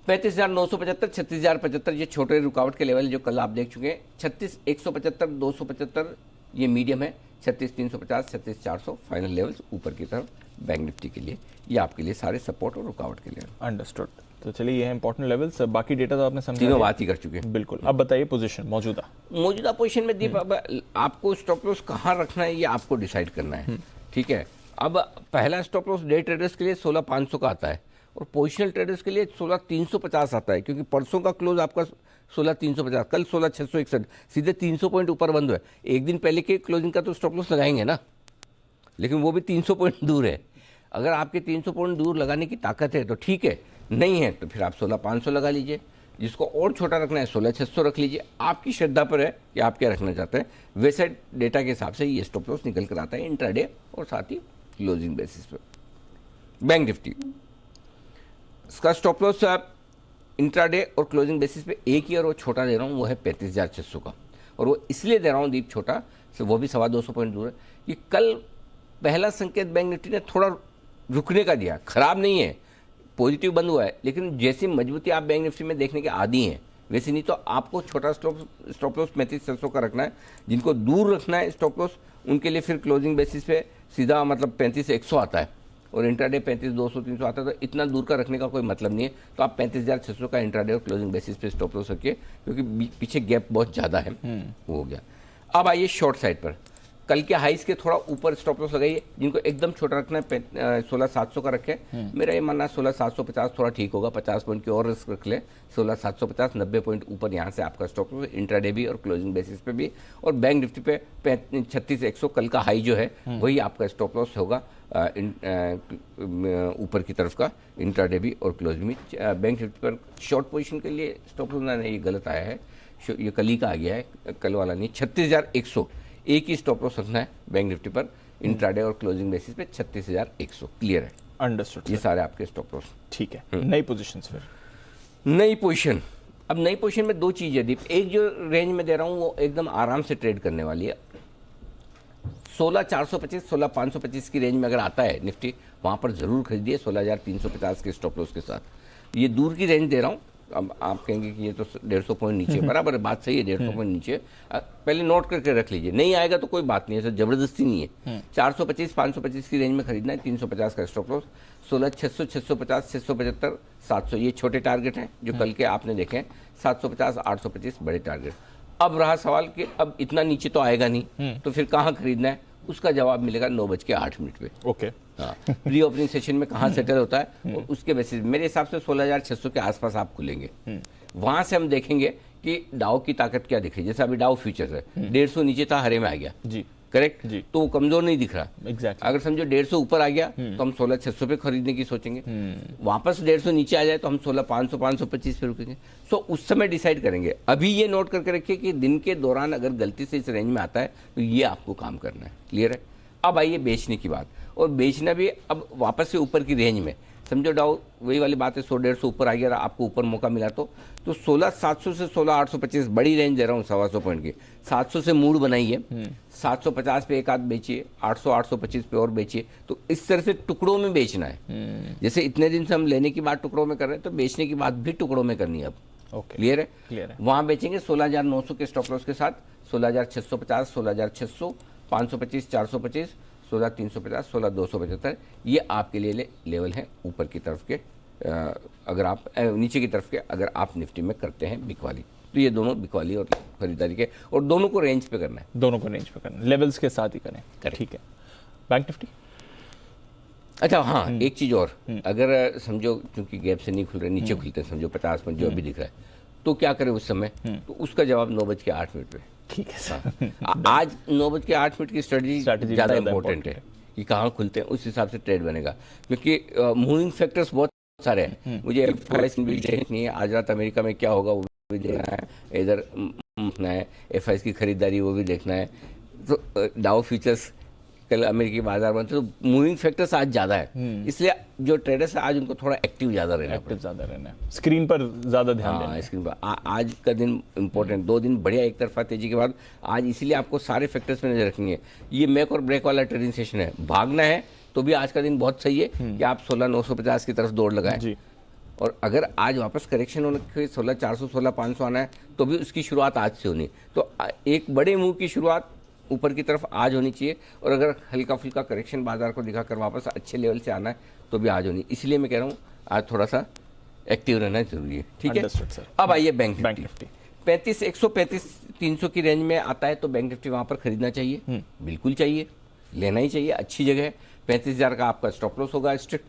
35,975 36,075 ये छोटे रुकावट के लेवल जो कल आप देख चुके हैं। 36,175 275 ये मीडियम है, 36,350 36,400 फाइनल लेवल्स ऊपर की तरफ बैंक निफ्टी के लिए। ये आपके लिए सारे सपोर्ट और रुकावट के लिए। अंडरस्टूड। तो चलिए ये है इंपॉर्टेंट लेवल्स, बाकी डेटा तो आपने समझा, तीनों बात ही कर चुके हैं। बिल्कुल। अब बताइए पोजीशन मौजूदा पोजीशन में दीप अब आपको स्टॉप लॉस कहाँ रखना है ये आपको डिसाइड करना है। ठीक है, अब पहला स्टॉप लॉस डे ट्रेडर्स के लिए 16,500 का आता है और पोजिशनल ट्रेडर्स के लिए 16,350 आता है, क्योंकि परसों का क्लोज आपका 16,350, कल 16,661, सीधे 300 पॉइंट ऊपर बंद हुआ है। एक दिन पहले के क्लोजिंग का तो स्टॉप लॉस लगाएंगे ना, लेकिन वो भी 300 पॉइंट दूर है। अगर आपके 300 पॉइंट दूर लगाने की ताकत है तो ठीक है, नहीं है तो फिर आप 16,500 लगा लीजिए। जिसको और छोटा रखना है 16,600 रख लीजिए, आपकी श्रद्धा पर है कि आप क्या रखना चाहते हैं। वैसे डेटा के हिसाब से ये स्टॉप लॉस निकल कर आता है इंट्राडे और साथ ही क्लोजिंग बेसिस पर। बैंक निफ्टी इसका स्टॉप लॉस आप इंट्राडे और क्लोजिंग बेसिस पे एक ही और वो छोटा दे रहा हूँ, वो है 35,600 का, और वो इसलिए दे रहा हूँ दीप छोटा, तो वो भी 250 पॉइंट दूर है। कि कल पहला संकेत बैंक निफ्टी ने थोड़ा रुकने का दिया, खराब नहीं है, पॉजिटिव बंद हुआ है, लेकिन जैसी मजबूती आप बैंक निफ्टी में देखने के आदी हैं वैसे नहीं। तो आपको छोटा स्टॉप लॉस 35,600 का रखना है। जिनको दूर रखना है स्टॉप लॉस उनके लिए फिर क्लोजिंग बेसिस पे सीधा मतलब 35,100 आता है और इंट्राडे 35,200 300 आता है, तो इतना दूर का रखने का कोई मतलब नहीं है। तो आप 35,600 का इंट्राडे और क्लोजिंग बेसिस पे स्टॉप लॉस रखिए, क्योंकि पीछे गैप बहुत ज़्यादा है। वो हो गया। अब आइए शॉर्ट साइड पर, कल के हाइस के थोड़ा ऊपर स्टॉप लॉस लगाइए। जिनको एकदम छोटा रखना है 16,700 का रखें। मेरा ये मानना है 16,750 थोड़ा ठीक होगा, 50 पॉइंट की और रिस्क रख ले। 16,750 90 पॉइंट ऊपर यहाँ से आपका स्टॉप लॉस इंट्राडे भी और क्लोजिंग बेसिस पे भी। और बैंक निफ्टी पे 36,100 कल का हाई जो है वही आपका स्टॉप लॉस होगा ऊपर की तरफ का इंट्राडे भी और क्लोजिंग भी। बैंक निफ्टी पर शॉर्ट पोजीशन के लिए स्टॉप लॉस नहीं, ये गलत आया है, ये कल ही का आ गया है, कल वाला नहीं। 36,100 एक ही स्टॉप लॉस रखना है बैंक निफ्टी पर इंट्राडे और क्लोजिंग बेसिस पे 36,100। क्लियर है? अंडरस्टूड। ये सारे आपके स्टॉप लॉस। ठीक है। नई पोजीशंस फिर नई पोजीशन, अब नई पोजीशन में 2 चीज़ें दीप, एक जो रेंज में दे रहा हूँ वो एकदम आराम से ट्रेड करने वाली है। 16,425 16,525 की रेंज में अगर आता है निफ्टी, वहाँ पर ज़रूर खरीदिए 16,350 के स्टॉप लॉस के साथ। ये दूर की रेंज दे रहा हूँ अब आप कहेंगे कि ये तो 150 पॉइंट नीचे, बराबर है, बात सही है, 150 पॉइंट नीचे। पहले नोट करके रख लीजिए, नहीं आएगा तो कोई बात नहीं है, जबरदस्ती नहीं है। 425 525 की रेंज में खरीदना है, 350 का स्टॉप लॉस, 16 600 650 675 700 ये छोटे टारगेट हैं जो कल के आपने देखे हैं, 750 825 बड़े टारगेट। अब रहा सवाल कि अब इतना नीचे तो आएगा नहीं, तो फिर कहाँ खरीदना है, उसका जवाब मिलेगा 9:08 पे। ओके, हाँ, प्री ओपनिंग सेशन में कहाँ सेटल होता है और उसके बेसिस मेरे हिसाब से 16,600 के आसपास आप खुलेंगे। वहां से हम देखेंगे कि डाउ की ताकत क्या दिख रही है। जैसे अभी डाउ फ्यूचर है 150 नीचे था, हरे में आ गया जी, करेक्ट जी, तो वो कमजोर नहीं दिख रहा। एग्जैक्टली। अगर समझो 150 ऊपर आ गया तो हम 16,600 पे खरीदने की सोचेंगे। वापस 150 नीचे आ जाए तो हम 16,500 525 पे रुकेंगे। सो उस समय डिसाइड करेंगे। अभी ये नोट करके रखिए कि दिन के दौरान अगर गलती से इस रेंज में आता है तो ये आपको काम करना है। क्लियर है। अब आइए बेचने की बात, और बेचना भी अब वापस से ऊपर की रेंज में। समझो डाउ वही वाली बात है, 100-150 ऊपर आ गया, आपको ऊपर मौका मिला तो 16,700 से 16,825 बड़ी रेंज दे रहा हूँ 125 पॉइंट की। 700 से मूड बनाइए, 750 पे एक आध बेचिए, 800 825 पे और बेचिए। तो इस तरह से टुकड़ों में बेचना है। जैसे इतने दिन से हम लेने की बात टुकड़ों में कर रहे हैं, तो बेचने की बात भी टुकड़ों में करनी है अब। ओके, क्लियर है। क्लियर है। वहां बेचेंगे 16,900 के स्टॉप लॉस के साथ, 16,650 16,600 525 425 16,350 16,275 ये आपके लिए लेवल है ऊपर की तरफ के। अगर आप नीचे की तरफ के अगर आप निफ्टी में करते हैं बिकवाली, तो ये दोनों बिकवाली और खरीदारी के, और दोनों को रेंज पे करना है, दोनों को रेंज पे करना है, लेवल्स के साथ ही करें। ठीक है। बैंक निफ्टी, अच्छा हाँ एक चीज और, अगर समझो क्योंकि गैप से नहीं खुल रहे, नीचे खुलते हैं, समझो 50 पॉइंट जो अभी दिख रहा है, तो क्या करें उस समय, तो उसका जवाब 9:08 पे। ठीक है सर। आज 9:08 की स्ट्रेटजी Strategy ज़्यादा ज़्यादा इंपॉर्टेंट है कि कहाँ खुलते हैं, उस हिसाब से ट्रेड बनेगा। क्योंकि मूविंग फैक्टर्स बहुत सारे हैं, मुझे एफआईएस भी देखनी है, आज रात अमेरिका में क्या होगा वो भी देखना है, इधर देखना है एफआईएस की खरीदारी वो भी देखना है, तो डाउ फ्यूचर्स कल अमेरिकी बाजार में, तो मूविंग फैक्टर्स आज ज़्यादा है, इसलिए जो ट्रेडर्स है आज उनको थोड़ा एक्टिव ज़्यादा रहना है, एक्टिव ज़्यादा रहना है, स्क्रीन पर ज़्यादा ध्यान देना है। स्क्रीन पर आज का दिन इंपॉर्टेंट, 2 दिन बढ़िया एक तरफा तेजी के बाद आज, इसीलिए आपको सारे फैक्टर्स पे नजर रखनी है। ये मेक और ब्रेक वाला ट्रेडिंग सेशन है, भागना है तो भी आज का दिन बहुत सही है कि आप 16,950 की तरफ दौड़ लगाएं जी। और अगर आज वापस करेक्शन होने के 16,400 16,500 आना है तो भी उसकी शुरुआत आज से होनी, तो एक बड़े मूव की शुरुआत ऊपर की तरफ आज होनी चाहिए। और अगर हल्का फुल्का करेक्शन बाजार को दिखाकर वापस अच्छे लेवल से आना है तो भी आज होनी, इसलिए मैं कह रहा हूँ आज थोड़ा सा एक्टिव रहना जरूरी है। ठीक है Understood, sir. अब आइए बैंक बैंक निफ्टी। निफ्टी 35 300 की रेंज में आता है तो बैंक निफ्टी वहां पर खरीदना चाहिए, बिल्कुल चाहिए, लेना ही चाहिए, अच्छी जगह है। 35,000 का आपका स्टॉप लॉस होगा स्ट्रिक्ट,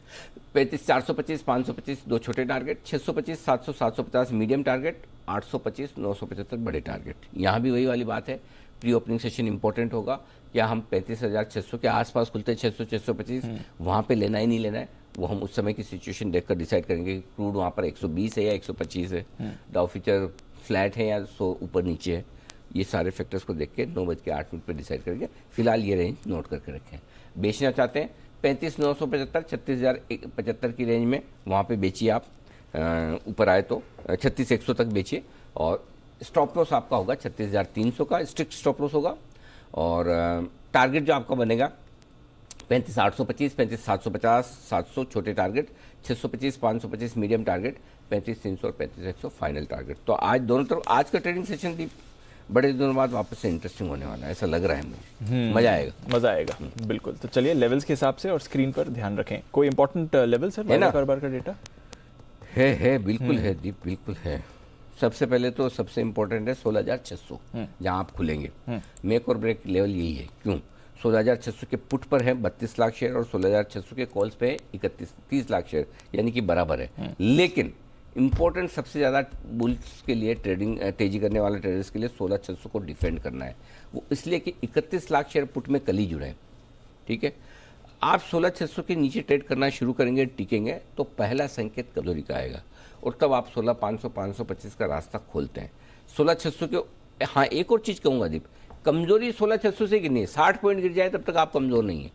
35 425 525 दो छोटे टारगेट, 625 700 750 मीडियम टारगेट, 825 975 बड़े टारगेट। यहाँ भी वही वाली बात है, प्री ओपनिंग सेशन इंपॉर्टेंट होगा, क्या हम 35,600 के आसपास खुलते हैं, 600 625 वहाँ पे लेना ही नहीं लेना है, वो हम उस समय की सिचुएशन देखकर डिसाइड करेंगे कि क्रूड वहाँ पर 120 है या 125 है, डाउ फ्यूचर फ्लैट है या 100 ऊपर नीचे है, ये सारे फैक्टर्स को देख के 9:08 पे डिसाइड करेंगे। फिलहाल ये रेंज नोट करके रखें। बेचना चाहते हैं 35,975 36,075 की रेंज में, वहाँ पे बेचिए आप, ऊपर आए तो 36,100 तक बेचिए, और स्टॉप लॉस आपका होगा 36,300 का स्ट्रिक्ट स्टॉप लॉस होगा, और टारगेट जो आपका बनेगा 35,825 35,750 700 छोटे टारगेट, 625 525 मीडियम टारगेट, 35,300 और 35,100 फाइनल टारगेट। तो आज दोनों तरफ आज का ट्रेडिंग सेशन भी बड़े दिनों बाद वापस से इंटरेस्टिंग होने वाला है, ऐसा लग रहा है हमें, मजा आएगा, मजा आएगा बिल्कुल। तो चलिए लेवल्स के हिसाब से और स्क्रीन पर ध्यान रखें। कोई इंपॉर्टेंट लेवल सर है ना? कारोबार का डेटा है बिल्कुल है दीप, बिल्कुल है। सबसे पहले तो सबसे इंपॉर्टेंट है 16,600 जहां आप खुलेंगे, मेक और ब्रेक लेवल यही है। क्यों? 16,600 के पुट पर है 32 लाख शेयर और 16,600 के कॉल्स पे है 30 लाख शेयर, यानी कि बराबर है। लेकिन इंपॉर्टेंट सबसे ज़्यादा बुल्स के लिए, ट्रेडिंग तेजी करने वाले ट्रेडर्स के लिए 16,600 को डिफेंड करना है। वो इसलिए कि 31 लाख शेयर पुट में कल ही जुड़े हैं। ठीक है, आप 16,600 के नीचे ट्रेड करना शुरू करेंगे, टिकेंगे, तो पहला संकेत कमजोरी का आएगा, और तब आप 16,500 525 का रास्ता खोलते हैं। 16,600 के, हाँ एक और चीज़ कहूँगा दीप, कमजोरी 16,600 से गिरनी है, 60 पॉइंट गिर जाए तब तक आप कमजोर नहीं है,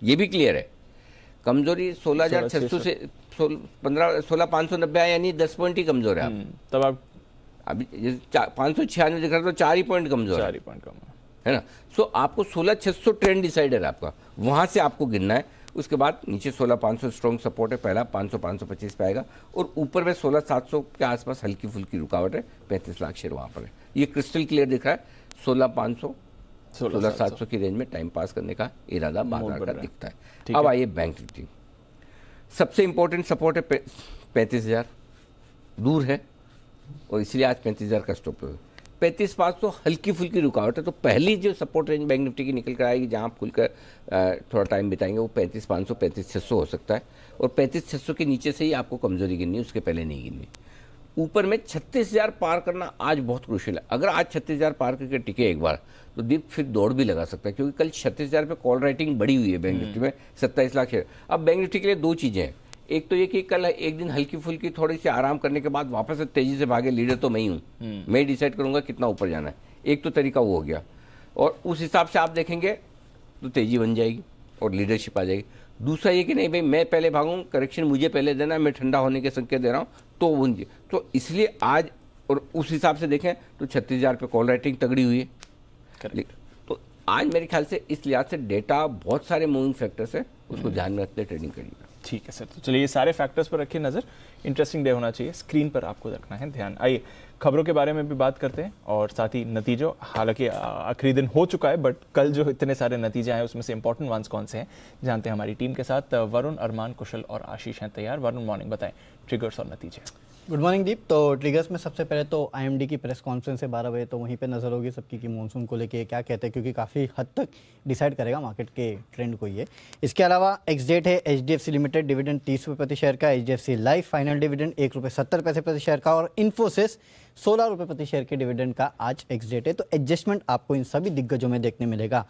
ये भी क्लियर है। कमजोरी 16,600 से 16,590 है, यानी 10 पॉइंट ही कमजोर है आप। तब आप अभी 596 दिख रहा है तो 4 ही पॉइंट कमजोर 4 ही पॉइंट कम है ना। सो आपको 16,600 ट्रेंड डिसाइडर है आपका, वहां से आपको गिनना है, उसके बाद नीचे 16,500 स्ट्रॉन्ग सपोर्ट है, पहला 500-525 पे आएगा, और ऊपर में 16,700 के आसपास हल्की फुल्की रुकावट है, 35 लाख शेयर वहाँ पर है। ये क्रिस्टल क्लियर दिख रहा है, 16,500 16,700 की रेंज में टाइम पास करने का इरादा बाजार का दिखता है। अब आइए बैंक निफ्टी, सबसे इंपॉर्टेंट सपोर्ट है 35,000, दूर है और इसलिए आज 35,000 का स्टॉप है। 35,500 हल्की फुल्की रुकावट है, तो पहली जो सपोर्ट रेंज बैंक निफ्टी की निकल कर आएगी जहां आप खुलकर थोड़ा टाइम बिताएंगे वो 35,500 35,600 हो सकता है, और 35,600 के नीचे से ही आपको कमजोरी गिननी, उसके पहले नहीं गिननी। ऊपर में 36,000 पार करना आज बहुत क्रूशियल है। अगर आज 36,000 पार करके टिके एक बार तो दीप फिर दौड़ भी लगा सकता है, क्योंकि कल 36,000 पे कॉल राइटिंग बढ़ी हुई है बैंक निफ्टी में, 27 लाख शेयर। अब बैंक निफ्टी के लिए दो चीजें हैं, एक तो ये कि कल एक दिन हल्की फुल्की थोड़ी सी आराम करने के बाद वापस से तेजी से भागे, लीडर तो मैं ही हूँ, मैं डिसाइड करूंगा कितना ऊपर जाना है, एक तो तरीका वो हो गया, और उस हिसाब से आप देखेंगे तो तेजी बन जाएगी और लीडरशिप आ जाएगी। दूसरा ये कि नहीं भाई मैं पहले भागूं, करेक्शन मुझे पहले देना है, मैं ठंडा होने के संकेत दे रहा हूँ, तो इसलिए आज और उस हिसाब से देखें तो 36,000 पे कॉल राइटिंग तगड़ी हुई है। तो आज मेरे ख्याल से इस लिहाज से डेटा बहुत सारे मूविंग फैक्टर्स है, उसको ध्यान में रखते ट्रेडिंग करिएगा। ठीक है सर, तो चलिए ये सारे फैक्टर्स पर रखिए नजर, इंटरेस्टिंग डे होना चाहिए, स्क्रीन पर आपको रखना है ध्यान। आइए खबरों के बारे में भी बात करते हैं और साथ ही नतीजों, हालांकि आखिरी दिन हो चुका है बट कल जो इतने सारे नतीजे आए उसमें से इंपॉर्टेंट वंस कौन से हैं जानते हैं हमारी टीम के साथ। वरुण, अरमान, कुशल और आशीष हैं तैयार। वरुण मॉर्निंग, बताएं ट्रिगर्स और नतीजे। गुड मॉर्निंग दीप। तो ट्रिगर्स में सबसे पहले तो आईएमडी की प्रेस कॉन्फ्रेंस है 12 बजे, तो वहीं पे नजर होगी सबकी कि मॉनसून को लेके क्या कहते हैं, क्योंकि काफ़ी हद तक डिसाइड करेगा मार्केट के ट्रेंड को ये। इसके अलावा एक्स डेट है एचडीएफसी लिमिटेड, डिविडेंड 30 रुपये प्रति शेयर का, एचडीएफसी लाइफ फाइनल डिविडेंड 1 रुपये 70 पैसे प्रति शेयर का, और इन्फोसिस 16 रुपये प्रति शेयर के डिविडेंड का आज एक्स डेट है। तो एडजस्टमेंट आपको इन सभी दिग्गजों में देखने मिलेगा।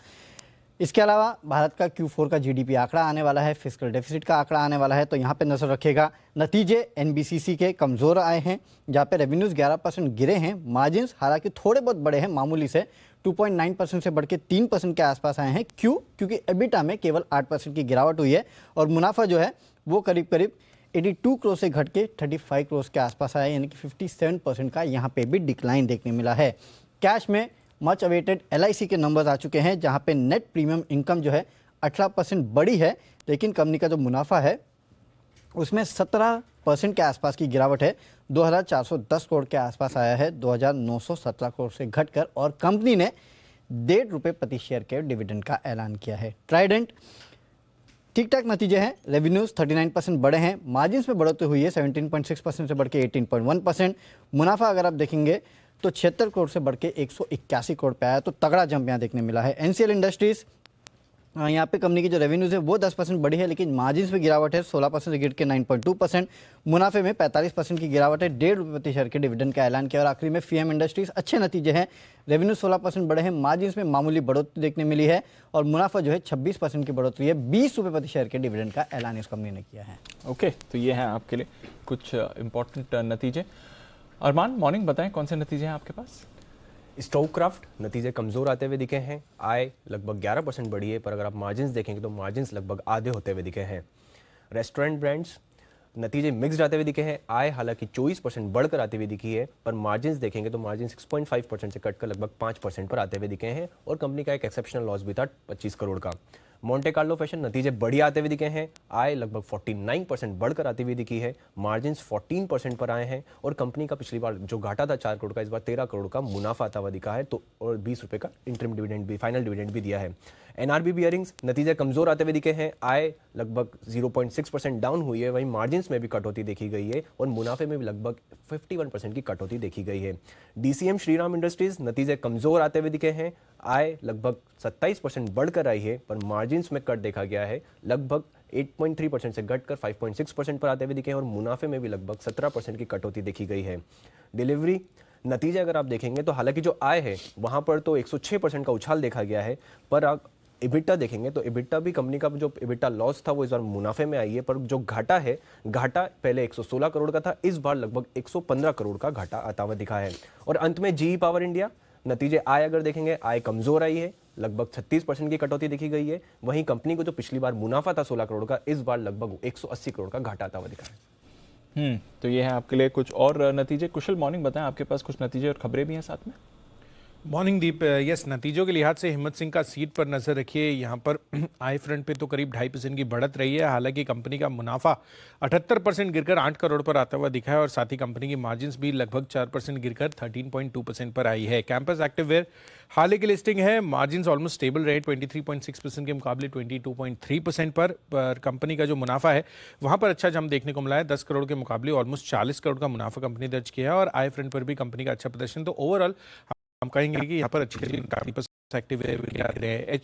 इसके अलावा भारत का Q4 का जीडीपी आंकड़ा आने वाला है, फिस्कल डेफिसिट का आंकड़ा आने वाला है, तो यहाँ पे नजर रखेगा। नतीजे एनबीसीसी के कमज़ोर आए हैं, जहाँ पे रेवेन्यूज़ 11% गिरे हैं, मार्जिन्स हालांकि थोड़े बहुत बड़े हैं मामूली से, 2.9% से बढ़ के 3% के आसपास आए हैं। क्यों? क्योंकि एबिटा में केवल 8% की गिरावट हुई है, और मुनाफा जो है वो करीब करीब 82 करोड़ से घट के 35 करोड़ के आसपास आया, यानी कि 57% का यहाँ पे भी डिक्लाइन देखने मिला है। कैश में मच अवेटेड एलआईसी के नंबर्स आ चुके हैं, जहां पे नेट प्रीमियम इनकम जो है 18% बढ़ी है, लेकिन कंपनी का जो मुनाफा है उसमें 17% के आसपास की गिरावट है, 2,410 करोड़ के आसपास आया है, 2,917 करोड़ से घटकर, और कंपनी ने 1.5 रुपये प्रति शेयर के डिविडेंड का ऐलान किया है। ट्राइडेंट ठीक ठाक नतीजे हैं, रेवेन्यूज 39% बढ़े हैं, मार्जिन्स में बढ़ोतरी हुई है 17.6% से बढ़ के 18.1%। मुनाफा अगर आप देखेंगे तो 76 करोड़ से बढ़ के 181 करोड़ पे आया, तो तगड़ा जंप यहाँ देखने मिला है। एनसीएल इंडस्ट्रीज, यहाँ पे कंपनी की जो रेवेन्यूज है वो 10% बढ़ी है, लेकिन मार्जिन्स में गिरावट है, 16% से गिर के 9.2%। मुनाफे में 45% की गिरावट है, 1.5 रुपये प्रति शेयर के डिविडेंड का ऐलान किया। और आखिरी में फीएम इंडस्ट्रीज, अच्छे नतीजे हैं, रेवेन्यू 16% बढ़े हैं, मार्जिन्स में मामूली बढ़ोतरी देखने मिली है, और मुनाफा जो है 26% की बढ़ोतरी है, 20 रुपये प्रति शेयर के डिविडेंड का ऐलान इस कंपनी ने किया है। ओके, तो ये है आपके लिए कुछ इंपॉर्टेंट नतीजे। अरमान मॉर्निंग, बताएं कौन से नतीजे हैं आपके पास। स्टोवक्राफ्ट नतीजे कमज़ोर आते हुए दिखे हैं, आय लगभग 11% बढ़ी है, पर अगर आप मार्जिन्स देखेंगे तो मार्जिन्स लगभग आधे होते हुए दिखे हैं। रेस्टोरेंट ब्रांड्स नतीजे मिक्स्ड आते हुए दिखे हैं, आय हालांकि 24% बढ़कर आती हुई दिखी है, पर मार्जिन्स देखेंगे तो मार्जिन 6.5% से कटकर लगभग 5% पर आते हुए दिखे हैं, और कंपनी का एक एक्सेप्शनल लॉस भी था 25 करोड़ का। मोंटे कार्लो फैशन नतीजे बढ़िया आते हुए दिखे हैं, आय लगभग 49% बढ़कर आती हुई दिखी है, मार्जिन्स 14% पर आए हैं, और कंपनी का पिछली बार जो घाटा था 4 करोड़ का, इस बार 13 करोड़ का मुनाफा आता हुआ दिखा है, तो और 20 रुपये का इंटरिम डिविडेंड भी, फाइनल डिविडेंड भी दिया है। एनआरबी बियरिंग्स नतीजे कमजोर आते हुए दिखे हैं, आय लगभग 0.6% डाउन हुई है, वहीं मार्जिन्स में भी कटौती देखी गई है, और मुनाफे में भी लगभग 51% की कटौती देखी गई है। डीसीएम श्रीराम इंडस्ट्रीज नतीजे कमजोर आते हुए दिखे हैं, आय लगभग 27% बढ़कर आई है, पर मार्जिन्स में कट देखा गया है, लगभग 8.3% से घटकर 5.6% पर आते हुए दिखे हैं, और मुनाफे में भी लगभग 17% की कटौती देखी गई है। डिलीवरी नतीजे अगर आप देखेंगे तो हालांकि जो आय है वहां पर तो 106% का उछाल देखा गया है, पर आप इबिटा देखेंगे तो इबिटा भी कंपनी का जो इबिटा लॉस था वो इस बार मुनाफे में आई है, पर जो घाटा है, घाटा पहले 116 करोड़ का था, इस बार लगभग 115 करोड़ का घाटा आता हुआ दिखा है। और अंत में जीई पावर इंडिया नतीजे आय अगर देखेंगे, आय कमजोर आई है, लगभग 36% की कटौती देखी गई है, वहीं कंपनी को जो पिछली बार मुनाफा था 16 करोड़ का, इस बार लगभग 180 करोड़ का घाटा आता हुआ दिखा है। तो ये है आपके लिए कुछ और नतीजे। कुशल मॉर्निंग, बताएं आपके पास कुछ नतीजे और खबरें भी हैं साथ में। मॉर्निंग दीप, यस, नतीजों के लिहाज से हिम्मत सिंह का सीट पर नजर रखिए। यहाँ पर आय फ्रंट पे तो करीब 2.5% की बढ़त रही है। हालांकि कंपनी का मुनाफा 78% गिरकर 8 करोड़ पर आता हुआ दिखा है और साथ ही कंपनी की मार्जिन्स भी लगभग 4% गिरकर 13.2% पर आई है। कैंपस एक्टिववेयर हाल की लिस्टिंग है, मार्जिन्स ऑलमोस्ट स्टेबल रहे 23.6% के मुकाबले 22.3% पर कंपनी का जो मुनाफा है वहां पर अच्छा जंप देखने को मिला है। 10 करोड़ के मुकाबले ऑलमोस्ट 40 करोड़ का मुनाफा कंपनी दर्ज किया है और आय फ्रंट पर भी कंपनी का अच्छा प्रदर्शन। तो ओवरऑल हम कहेंगे कि यहाँ पर अच्छी एक्टिव है।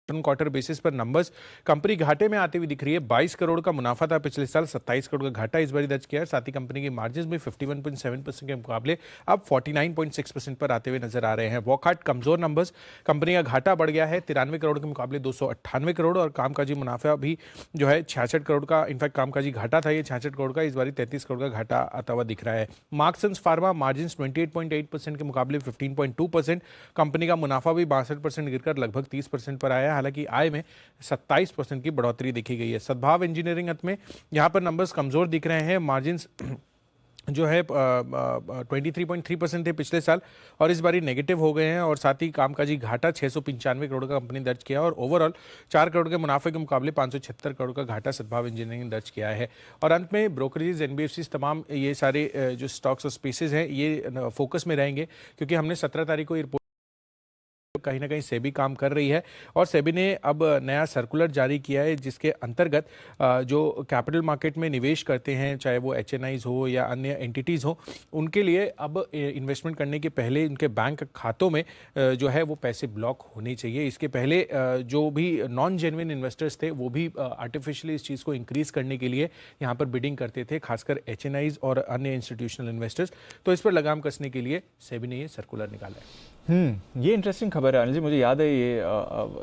क्वार्टर बेसिस पर नंबर्स कंपनी घाटे में आती हुई दिख रही है। 22 करोड़ का मुनाफा था पिछले साल, 27 करोड़ का घाटा इस बार दर्ज किया है। साथ ही कंपनी की मार्जिन भी 51.7% के मुकाबले अब 49.6% पर आते हुए नजर आ रहे हैं। वॉकहार्ट कमजोर नंबर्स, कंपनी का घाटा बढ़ गया है 93 करोड़ के मुकाबले 298 करोड़ और कामकाजी मुनाफा भी जो है 66 करोड़ का, इनफैक्ट कामकाजी घाटा था ये 66 करोड़ का, इस बार 33 करोड़ का घाटा आता हुआ दिख रहा है। मार्क्संस फार्मा मार्जिन 28.8% के मुकाबले 15.2%, कंपनी का मुनाफा भी 62% गिरकर लगभग 30% पर आया। हालांकि आय में 27% की बढ़ोतरी देखी गई है। सद्भाव इंजीनियरिंग में यहां पर नंबर्स कमजोर दिख रहे हैं। मार्जिन्स जो है 23.3% थे पिछले साल और इस बारी नेगेटिव हो गए हैं और साथ ही कामकाजी घाटा 695 करोड़ का कंपनी दर्ज किया और ओवरऑल 4 करोड़ के मुनाफे के मुकाबले 576 करोड़ का घाटा सद्भाव इंजीनियरिंग दर्ज किया है। और अंत में ब्रोकरेज, एनबीएफसी, तमाम ये सारे जो स्टॉक्स और स्पेसेस हैं ये फोकस में रहेंगे क्योंकि हमने 17 तारीख को ये रिपोर्ट कहीं ना कहीं सेबी काम कर रही है और सेबी ने अब नया सर्कुलर जारी किया है जिसके अंतर्गत जो कैपिटल मार्केट में निवेश करते हैं, चाहे वो एचएनआईज हो या अन्य एंटिटीज़ हो, उनके लिए अब इन्वेस्टमेंट करने के पहले उनके बैंक खातों में जो है वो पैसे ब्लॉक होने चाहिए। इसके पहले जो भी नॉन जेन्युइन इन्वेस्टर्स थे वो भी आर्टिफिशियली इस चीज़ को इंक्रीज़ करने के लिए यहाँ पर बिडिंग करते थे, खासकर एचएनआईज और अन्य इंस्टीट्यूशनल इन्वेस्टर्स। तो इस पर लगाम कसने के लिए सेबी ने ये सर्कुलर निकाला है। ये इंटरेस्टिंग खबर है अनिल जी। मुझे याद है ये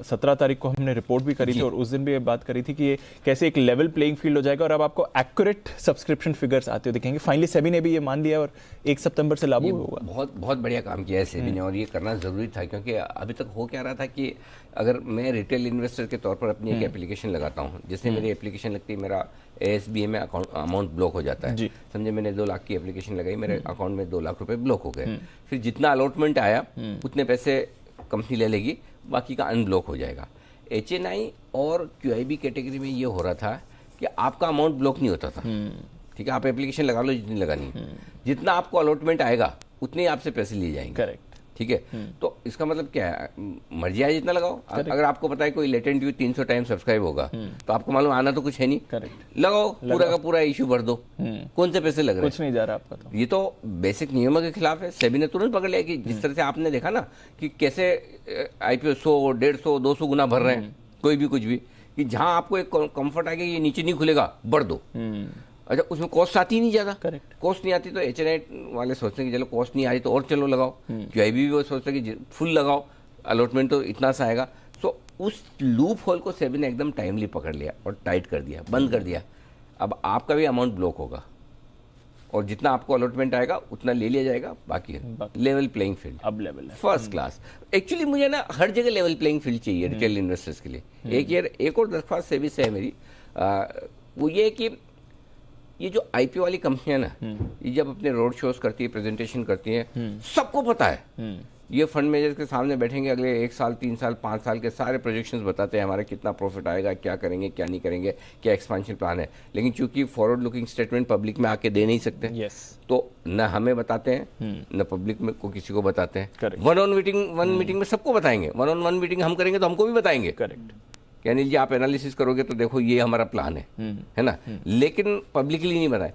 17 तारीख को हमने रिपोर्ट भी करी थी और उस दिन भी ये बात करी थी कि ये कैसे एक लेवल प्लेइंग फील्ड हो जाएगा और अब आपको एक्यूरेट सब्सक्रिप्शन फिगर्स आते हुए दिखेंगे। फाइनली सेबी ने भी ये मान लिया और 1 सितंबर से लागू होगा। बहुत बहुत बढ़िया काम किया है सेबी ने और ये करना ज़रूरी था क्योंकि अभी तक हो क्या रहा था कि अगर मैं रिटेल इन्वेस्टर के तौर पर अपनी एक एप्लीकेशन लगाता हूँ, जिससे मेरी एप्लीकेशन लगती है मेरा ASBA में अमाउंट ब्लॉक हो जाता है। समझे मैंने 2 लाख की एप्लीकेशन लगाई, मेरे अकाउंट में 2 लाख रुपए ब्लॉक हो गए। फिर जितना अलॉटमेंट आया उतने पैसे कंपनी ले लेगी, बाकी का अनब्लॉक हो जाएगा। HNI और QIB कैटेगरी में ये हो रहा था कि आपका अमाउंट ब्लॉक नहीं होता था। ठीक है, आप एप्लीकेशन लगा लो जितनी लगानी, जितना आपको अलॉटमेंट आएगा उतने आपसे पैसे लिए जाएंगे। करेक्ट, ठीक है। तो इसका मतलब क्या है, मर्जी आए जितना लगाओ। अगर आपको पता है कोई लेटेंट ड्यू 300 टाइम सब्सक्राइब होगा तो आपको मालूम आना तो कुछ है नहीं। करेक्ट, लगाओ पूरा का पूरा इश्यू भर दो। कौन से पैसे लग रहे हैं, कुछ नहीं जा रहा आपका। तो ये तो बेसिक नियमों के खिलाफ है। सेबी ने तुरंत पकड़ लिया कि जिस तरह से आपने देखा ना कि कैसे IPO 100, 150, 200 गुना भर रहे हैं कोई भी कुछ भी, कि जहां आपको एक कंफर्ट आ गया ये नीचे नहीं खुलेगा बढ़ दो। अच्छा, उसमें कॉस्ट आती नहीं ज़्यादा। करेक्ट, कॉस्ट नहीं आती तो HNI वाले सोचते हैं कि चलो कॉस्ट नहीं आ रही तो और चलो लगाओ। QIB भी वो सोचते हैं कि फुल लगाओ, अलॉटमेंट तो इतना सा आएगा। सो उस लूप होल को सेबी ने एकदम टाइमली पकड़ लिया और टाइट कर दिया, बंद कर दिया। अब आपका भी अमाउंट ब्लॉक होगा और जितना आपको अलॉटमेंट आएगा उतना ले लिया जाएगा, बाकी लेवल प्लेइंग फील्ड अब लेवल है फर्स्ट क्लास। एक्चुअली मुझे ना हर जगह लेवल प्लेइंग फील्ड चाहिए रिटेल इन्वेस्टर्स के लिए। एक और दरख्वास्त सेबी से है मेरी, वो ये कि ये जो IPO वाली कंपनियां ना, ये जब अपने रोड शोज करती है, प्रेजेंटेशन करती हैं, सबको पता है ये फंड मैनेजर के सामने बैठेंगे, अगले 1 साल, 3 साल, 5 साल के सारे प्रोजेक्शंस बताते हैं, हमारा कितना प्रॉफिट आएगा, क्या करेंगे, क्या नहीं करेंगे, क्या एक्सपेंशन प्लान है। लेकिन चूंकि फॉरवर्ड लुकिंग स्टेटमेंट पब्लिक में आके दे नहीं सकते, तो न हमें बताते हैं न पब्लिक में को किसी को बताते हैं। वन मीटिंग में सबको बताएंगे, 1-on-1 मीटिंग हम करेंगे तो हमको भी बताएंगे। करेक्ट, कि अनिल जी आप एनालिसिस करोगे तो देखो ये हमारा प्लान है ना, लेकिन पब्लिकली नहीं बताए।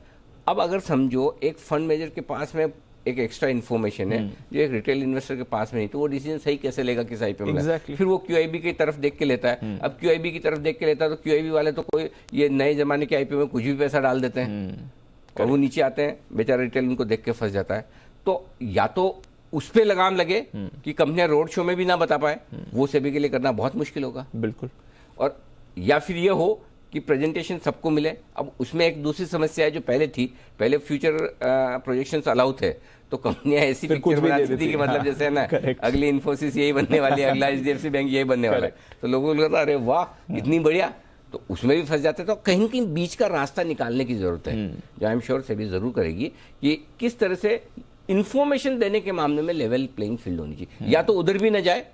अब अगर समझो एक फंड मैनेजर के पास में एक एक्स्ट्रा इन्फॉर्मेशन है जो एक रिटेल इन्वेस्टर के पास में नहीं, तो वो डिसीजन सही कैसे लेगा किस IPO में? फिर वो QIB की तरफ देख के लेता है। अब QIB की तरफ देख के लेता है तो QIB वाले तो कोई ये नए जमाने के IPO में कुछ भी पैसा डाल देते हैं और वो नीचे आते हैं, बेचारा रिटेल उनको देख के फंस जाता है। तो या तो उस पर लगाम लगे कि कंपनियां रोड शो में भी ना बता पाए, वो सेबी के लिए करना बहुत मुश्किल होगा। बिल्कुल। और या फिर ये हो कि प्रेजेंटेशन सबको मिले। अब उसमें एक दूसरी समस्या है जो पहले थी, पहले फ्यूचर प्रोजेक्शंस अलाउ थे तो कंपनियां ऐसी पिक्चर बनाती थी कि मतलब जैसे है ना अगली इन्फोसिस यही बनने वाली है, अगला HDFC बैंक यही बनने वाला है, तो लोगों को लगता अरे वाह इतनी बढ़िया, तो उसमें भी फंस जाते। तो कहीं कहीं बीच का रास्ता निकालने की जरूरत है, जो आई एम श्योर सेबी जरूर करेगी कि किस तरह से इंफॉर्मेशन देने के मामले में लेवल प्लेइंग फील्ड होनी चाहिए। या तो उधर भी ना जाए,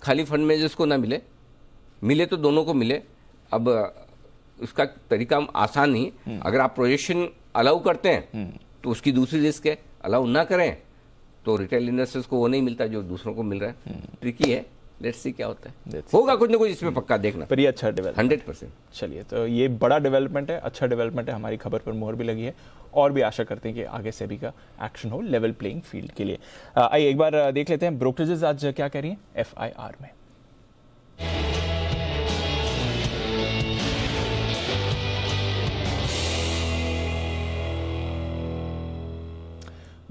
खाली फंड मैनेजर्स को ना मिले, मिले तो दोनों को मिले। अब उसका तरीका आसान नहीं। अगर आप प्रोजेक्शन अलाउ करते हैं तो उसकी दूसरी रिस्क है, अलाउ ना करें तो रिटेल इन्वेस्टर्स को वो नहीं मिलता जो दूसरों को मिल रहा है। ट्रिकी है, लेट्स सी क्या होता है, होगा कुछ ना कुछ इसमें पक्का देखना। पर ये अच्छा डेवलपमेंट 100%। चलिए, तो ये बड़ा डेवलपमेंट है, अच्छा डेवलपमेंट है, हमारी खबर पर मोहर भी लगी है और भी आशा करते हैं कि आगे से भी का एक्शन हो लेवल प्लेइंग फील्ड के लिए। आइए एक बार देख लेते हैं ब्रोकरेजेस आज क्या कह रही हैं FIR में।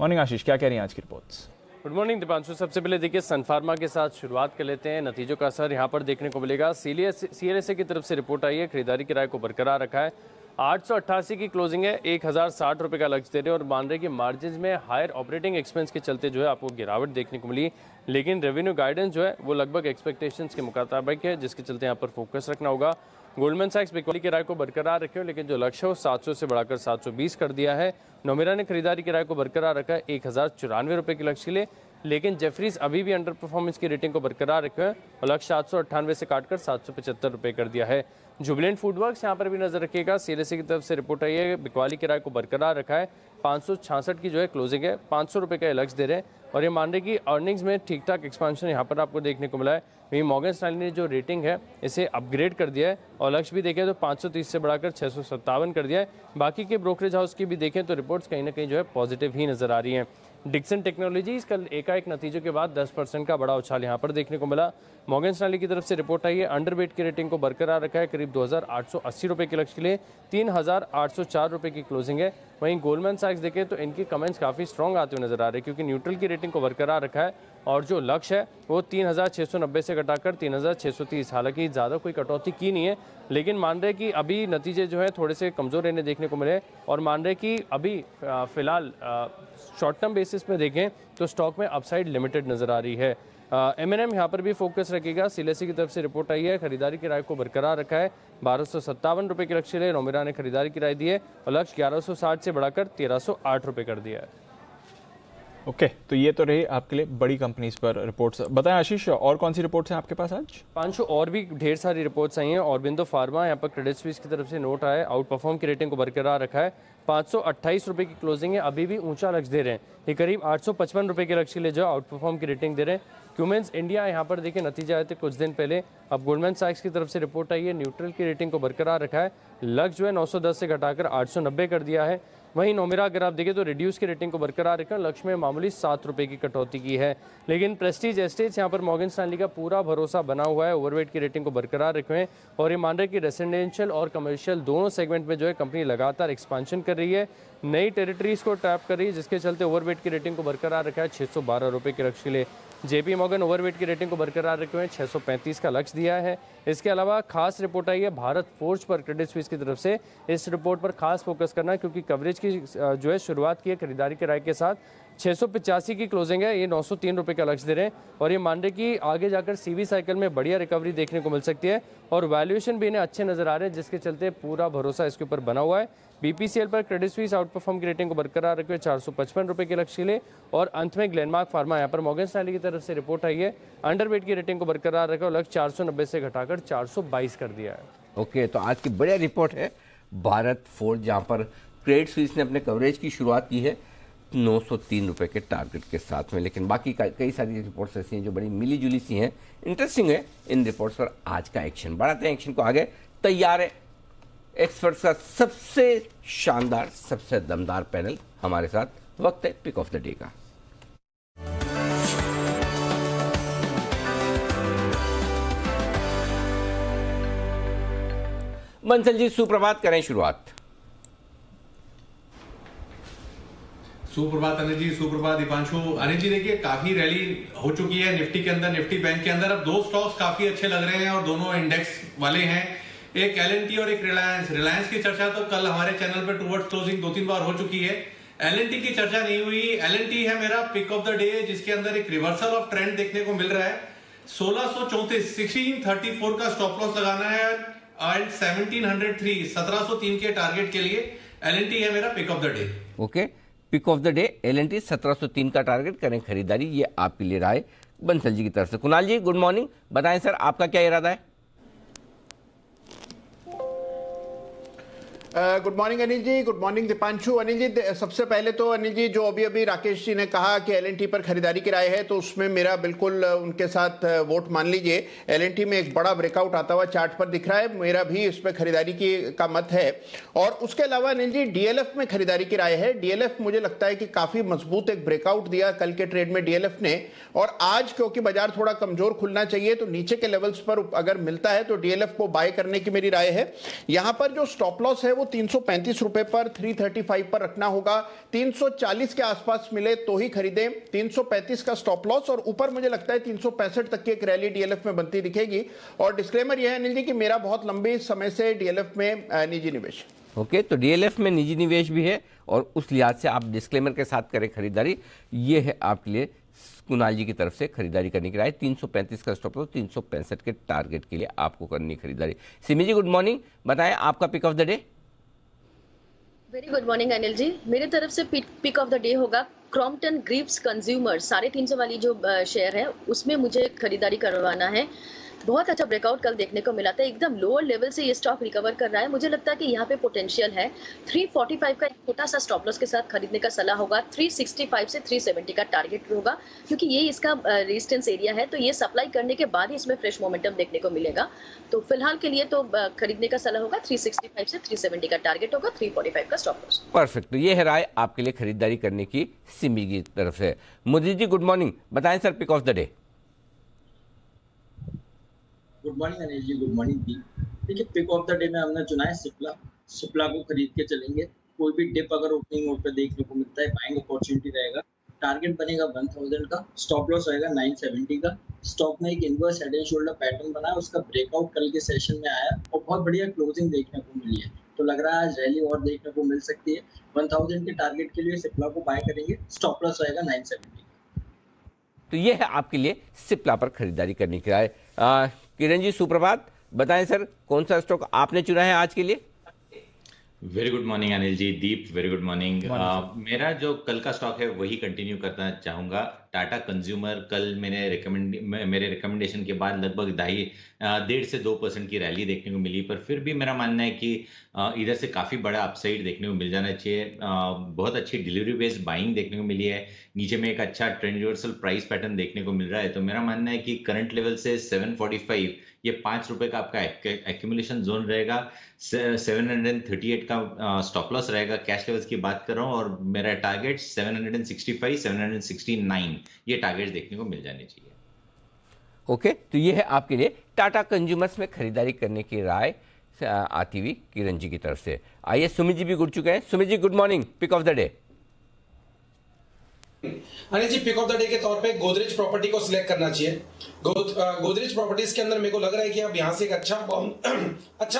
मॉर्निंग आशीष, क्या कह रही हैं आज की रिपोर्ट्स? Good morning Deepanshu. सबसे पहले देखिए सन फार्मा के साथ शुरुआत कर लेते हैं। नतीजों का असर यहाँ पर देखने को मिलेगा। CLSA की तरफ से रिपोर्ट आई है, खरीदारी किराए को बरकरार रखा है। 888 की क्लोजिंग है, 1060 रुपये का लक्ष्य दे रहे हैं और मान रहे कि मार्जिन में हायर ऑपरेटिंग एक्सपेंस के चलते जो है आपको गिरावट देखने को मिली, लेकिन रेवेन्यू गाइडेंस जो है वो लगभग एक्सपेक्टेशंस के मुताबिक है, जिसके चलते यहाँ पर फोकस रखना होगा। गोल्डमैन सैक्स बिक्री किराए को बरकरार रखे हो, लेकिन जो लक्ष्य है वो 700 से बढ़ाकर 720 कर दिया है। नोमेरा ने खरीदारी किराए को बरकरार रखा है 1094 रुपये के लक्ष्य के लिए, लेकिन जेफरीज अभी भी अंडर परफॉर्मेंस की रेटिंग को बरकरार रखे हैं और लक्ष्य 798 से काटकर 775 रुपये कर दिया है। जुबिलेंट फूडवर्क्स यहाँ पर भी नजर रखिएगा। CLSA की तरफ से रिपोर्ट आई है, बिकवाली किराए को बरकरार रखा है, 566 की जो है क्लोजिंग है, 500 रुपये का लक्ष्य दे रहे हैं और ये मान रहे कि अर्निंग्स में ठीक ठाक एक्सपांशन यहाँ पर आपको देखने को मिला है। वहीं मॉर्गन स्टैनली ने जो रेटिंग है इसे अपग्रेड कर दिया है और लक्ष्य भी देखें तो 530 से बढ़ाकर 657 कर दिया है। बाकी के ब्रोकरेज हाउस की भी देखें तो रिपोर्ट्स कहीं ना कहीं जो है पॉजिटिव ही नजर आ रही हैं। डिक्सन टेक्नोलॉजीज कल एकाएक नतीजों के बाद 10% का बड़ा उछाल यहाँ पर देखने को मिला। मॉर्गन स्टैनली की तरफ से रिपोर्ट आई है, अंडरवेट की रेटिंग को बरकरार रखा है, करीब 2880 रुपये के लक्ष्य के लिए 3804 रुपये की क्लोजिंग है। वहीं गोल्डमैन सैक्स देखें तो इनकी कमेंट्स काफ़ी स्ट्रॉन्ग आते हुए नजर आ रहे हैं, क्योंकि न्यूट्रल की रेटिंग को बरकरार रखा है और जो लक्ष्य है वो 3690 से घटाकर 3630। हालांकि ज़्यादा कोई कटौती की नहीं है, लेकिन मान रहे कि अभी नतीजे जो है थोड़े से कमज़ोर रहने देखने को मिले और मान रहे कि अभी फिलहाल शॉर्ट टर्म बेसिस में देखें तो स्टॉक में अपसाइड लिमिटेड नज़र आ रही है। M&M यहाँ पर भी फोकस रखेगा। CLSA की तरफ से रिपोर्ट आई है, खरीदारी किराए को बरकरार रखा है, 1257 रुपये के लक्ष्य ले। नोमेरा ने खरीदारी किराए दी है और लक्ष्य 1160 से बढ़ाकर 1308 रुपये कर दिया है। ओके, तो ये तो रही आपके लिए बड़ी कंपनीज पर रिपोर्ट्स। बताएं आशीष, और कौन सी रिपोर्ट्स हैं आपके पास आज? 500 और भी ढेर सारी रिपोर्ट्स आई हैं। ऑरबिंदो फार्मा, यहाँ पर क्रेडिट स्विस की तरफ से नोट आया है, आउट परफॉर्म की रेटिंग को बरकरार रखा है, 528 रुपये की क्लोजिंग है, अभी भी ऊंचा लक्ष्य दे रहे हैं, ये करीब 855 रुपये के लक्ष्य के लिए जो आउट परफॉर्म की रेटिंग दे रहे हैं। क्यूमेंस इंडिया यहाँ पर देखिए नतीजे आए थे कुछ दिन पहले, अब गोल्डमैन सैक्स की तरफ से रिपोर्ट आई है, न्यूट्रल की रेटिंग को बरकरार रखा है, लक्ष्य जो है 910 से घटाकर 890 कर दिया है। वहीं नोमेरा अगर आप देखें तो रिड्यूस की रेटिंग को बरकरार रखा, लक्ष्य में मामूली 7 रुपये की कटौती की है। लेकिन प्रेस्टीज एस्टेट्स यहाँ पर मॉर्गन स्टैनली का पूरा भरोसा बना हुआ है, ओवरवेट की रेटिंग को बरकरार रखे हैं और ये मान रहे कि रेसिडेंशियल और कमर्शियल दोनों सेगमेंट में जो है कंपनी लगातार एक्सपांशन कर रही है, नई टेरिटरीज को टैप कर रही है, जिसके चलते ओवरवेट की रेटिंग को बरकरार रखा है 612 रुपये के लक्ष्य के लिए। JP मॉर्गन ओवरवेट की रेटिंग को बरकरार रखे हुए 635 का लक्ष्य दिया है। इसके अलावा खास रिपोर्ट आई है भारत फोर्ज पर क्रेडिट स्विस की तरफ से, इस रिपोर्ट पर खास फोकस करना है क्योंकि कवरेज की जो है शुरुआत की है खरीदारी किराए के साथ, 685 की क्लोजिंग है, ये 903 रुपये का लक्ष्य दे रहे हैं और ये मान रहे कि आगे जाकर CV साइकिल में बढ़िया रिकवरी देखने को मिल सकती है और वैल्यूएशन भी इन्हें अच्छे नजर आ रहे हैं, जिसके चलते पूरा भरोसा इसके ऊपर बना हुआ है। BPCL पर क्रेडिट स्विस आउट परफॉर्म की रेटिंग को बरकरार रखे 455 रुपये के लक्ष्य के लिए और अंत में ग्लेनमार्क फार्मा, यहाँ पर मॉर्गन स्टैनली की तरफ से रिपोर्ट आई है, अंडरवेट की रेटिंग को बरकरार रखा और लक्ष्य 490 से घटाकर 422 कर दिया है। ओके, तो आज की बढ़िया रिपोर्ट है भारत फोर्ज, जहाँ पर क्रेडिट स्विस ने अपने कवरेज की शुरुआत की है 903 रुपये के टारगेट के साथ में, लेकिन बाकी कई सारी रिपोर्ट्स ऐसी हैं जो बड़ी मिली जुली सी हैं, इंटरेस्टिंग है। इन रिपोर्ट्स पर आज का एक्शन बढ़ाते हैं, एक्शन को आगे तैयार है एक्सपर्ट्स का सबसे शानदार सबसे दमदार पैनल हमारे साथ। वक्त है पिक ऑफ द डे का। बंसल जी सुप्रभात, करें शुरुआत। सुप्रभात अनिल जी, सुप्रभात दीपांशु। अनिल जी देखिए काफी रैली हो चुकी है निफ्टी के अंदर, निफ्टी बैंक के अंदर। अब दो स्टॉक्स काफी अच्छे लग रहे हैं और दोनों इंडेक्स वाले हैं, एक L&T और एक रिलायंस। रिलायंस की चर्चा तो कल हमारे चैनल पे टुवर्ड्स क्लोजिंग 2-3 बार हो चुकी है, L&T की चर्चा नहीं हुई। L&T है मेरा पिक ऑफ द डे, जिसके अंदर एक रिवर्सल ऑफ ट्रेंड देखने को मिल रहा है। 1634 का स्टॉप लॉस लगाना है एंड 1703 के टारगेट के लिए L&T है मेरा pick of the day. Okay, pick of the day L&T 1703 का टारगेट, करें खरीदारी, ये आपके लिए राय बंसल जी की तरफ से। कुणाल जी गुड मॉर्निंग, बताएं सर आपका क्या इरादा है? Good morning Anil ji, good morning Deepanshu. Anil ji, सबसे पहले तो अनिल जी जो अभी राकेश जी ने कहा कि L&T पर खरीदारी की राय है, तो उसमें मेरा बिल्कुल उनके साथ वोट मान लीजिए। L&T में एक बड़ा ब्रेकआउट आता हुआ चार्ट पर दिख रहा है, मेरा भी इस पर खरीदारी का मत है। और उसके अलावा अनिल जी DLF में खरीदारी की राय है। DLF मुझे लगता है कि काफी मजबूत एक ब्रेकआउट दिया कल के ट्रेड में DLF ने, और आज क्योंकि बाजार थोड़ा कमजोर खुलना चाहिए तो नीचे के लेवल्स पर अगर मिलता है तो DLF को बाय करने की मेरी राय है। यहां पर जो स्टॉप लॉस है वो 335 रुपए पर 335 पर रखना होगा। 340 के आसपास मिले तो ही खरीदें। 335 का स्टॉप लॉस, और ऊपर मुझे लगता है 365 तक की एक रैली DLF में बनती दिखेगी। और डिस्क्लेमर यह है अनिल जी कि मेरा बहुत लंबे समय से DLF में निजी निवेश। ओके, तो DLF में निजी निवेश भी है और उस लिहाज से आप डिस्क्लेमर के साथ करें खरीदारी। ये है आपके लिए कुणाल जी की तरफ से खरीदारी करने की राय। 335 का स्टॉप लॉस, 365 के टारगेट के लिए आपको करनी खरीदारी। सिमी जी गुड मॉर्निंग, बताएं आपका pick of the day. Very good morning Anil ji, मेरे तरफ से पिक ऑफ द डे होगा क्रॉम्पटन ग्रीव्स कंज्यूमर। 350 वाली जो शेयर है उसमें मुझे खरीदारी करवाना है। बहुत अच्छा ब्रेकआउट कल देखने को मिला था, एकदम लोअर लेवल से ये स्टॉक रिकवर कर रहा है। मुझे लगता है कि यहाँ पे पोटेंशियल है। 345 का एक छोटा सा स्टॉप लॉस के साथ खरीदने का सलाह होगा। 365 से 370 का टारगेट होगा, क्योंकि ये इसका रेजिस्टेंस एरिया है, तो ये सप्लाई करने के बाद ही इसमें फ्रेश मोमेंटम देखने को मिलेगा। तो फिलहाल के लिए तो खरीदने का सलाह होगा। 365 से 370 का टारगेट होगा, 345 का स्टॉप लॉस। परफेक्ट, तो ये है राय आपके लिए खरीदारी करने की सिमी की तरफ से। मोदी जी गुड मॉर्निंग, बताएं sir pick of the day. Good morning Anil ji, good morning दी। देखिए, पिक ऑफ द डे में हमने चुना है सिप्ला को खरीद के चलेंगे। कोई भी डिप अगर ओपनिंग मोड पे देखने को मिलता है, बाइंग अपॉर्चुनिटी रहेगा। टारगेट बनेगा 1000 का, स्टॉप लॉस रहेगा 970 का। स्टॉक में एक inverse head and shoulder pattern बना है, उसका ब्रेकआउट कल के सेशन में आया और बहुत बढ़िया क्लोजिंग देखने को मिली है। तो लग रहा है आज रैली और देखने को मिल सकती है। 1000 के टारगेट के लिए सिप्ला को बाय करेंगे, स्टॉप लॉस रहेगा 970। तो ये है आपके लिए सिप्ला पर खरीदारी करने की राय। किरण जी सुप्रभात, बताएं सर कौन सा स्टॉक आपने चुना है आज के लिए? वेरी गुड मॉर्निंग अनिल जी। दीप वेरी गुड मॉर्निंग। मेरा जो कल का स्टॉक है वही कंटिन्यू करना चाहूंगा। टाटा कंज्यूमर कल मेरे रिकमेंडेशन के बाद लगभग 1.5 से 2% की रैली देखने को मिली, पर फिर भी मेरा मानना है कि इधर से काफी बड़ा अपसाइड देखने को मिल जाना चाहिए। बहुत अच्छी डिलीवरी बेस्ड बाइंग देखने को मिली है। नीचे में एक अच्छा ट्रेंड रिवर्सल प्राइस पैटर्न देखने को मिल रहा है। तो मेरा मानना है कि करंट लेवल से 745 ये 5 रुपए का आपका एक्यूमुलेशन जोन रहेगा। 738 का स्टॉप लॉस रहेगा। कैश लेवल्स की बात कर रहा हूँ, और मेरा टारगेट 765 769 ये टारगेट देखने को मिल जाने चाहिए। ओके, तो ये है आपके लिए टाटा कंज्यूमर्स में खरीदारी करने की राय आती हुई किरण जी की तरफ से। आइए सुमित जी भी जुड़ चुके हैं। Sumit ji good morning, pick of the day. Anil ji, pick of the day के तौर पे गोदरेज प्रॉपर्टी को सिलेक्ट करना चाहिए। गोदरेज प्रॉपर्टीज के अंदर मेरे को लग रहा है कि अब यहाँ से एक अच्छा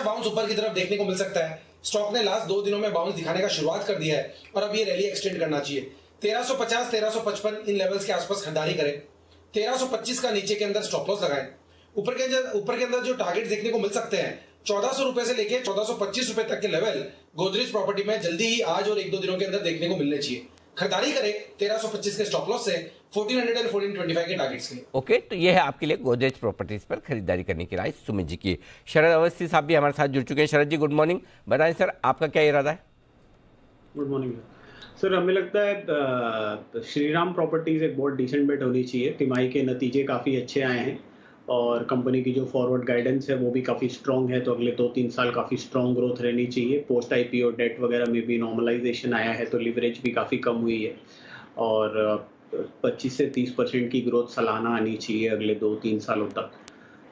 बाउंस ऊपर की तरफ देखने को मिल सकता है। स्टॉक ने लास्ट 2 दिनों में बाउंस दिखाने का शुरुआत कर दिया है और अब ये रैली एक्सटेंड करना चाहिए। 1350 1355 इन लेवल्स के आसपास खरीदारी करें। 1325 का नीचे के अंदर स्टॉप लॉस लगाएं। ऊपर के अंदर जो टारगेट देखने को मिल सकते हैं 1400 रुपए से लेके 1425 रुपए तक के लेवल गोदरेज प्रॉपर्टी में जल्दी ही आज और 1-2 दिनों के अंदर देखने को मिलने चाहिए। खरीदारी करें 1325 के स्टॉप लॉस से 1400 और 1425 के टारगेट्स के लिए। ओके, तो ये है आपके लिए गोदरेज प्रॉपर्टीज पर खरीदारी करने की राय सुमित जी की। शरद अवस्थी साहब भी हमारे साथ जुड़ चुके हैं। शरद जी गुड मॉर्निंग, बताएं सर आपका क्या इरादा है? Good morning sir. हमें लगता है श्रीराम प्रॉपर्टीज एक बहुत डिसेंट बेट होनी चाहिए। तिमाही के नतीजे काफ़ी अच्छे आए हैं और कंपनी की जो फॉरवर्ड गाइडेंस है वो भी काफ़ी स्ट्रॉन्ग है, तो अगले 2-3 साल काफ़ी स्ट्रॉन्ग ग्रोथ रहनी चाहिए। पोस्ट IPO डेट वगैरह में भी नॉर्मलाइजेशन आया है, तो लिवरेज भी काफ़ी कम हुई है और 25 से 30% की ग्रोथ सालाना आनी चाहिए अगले 2-3 सालों तक।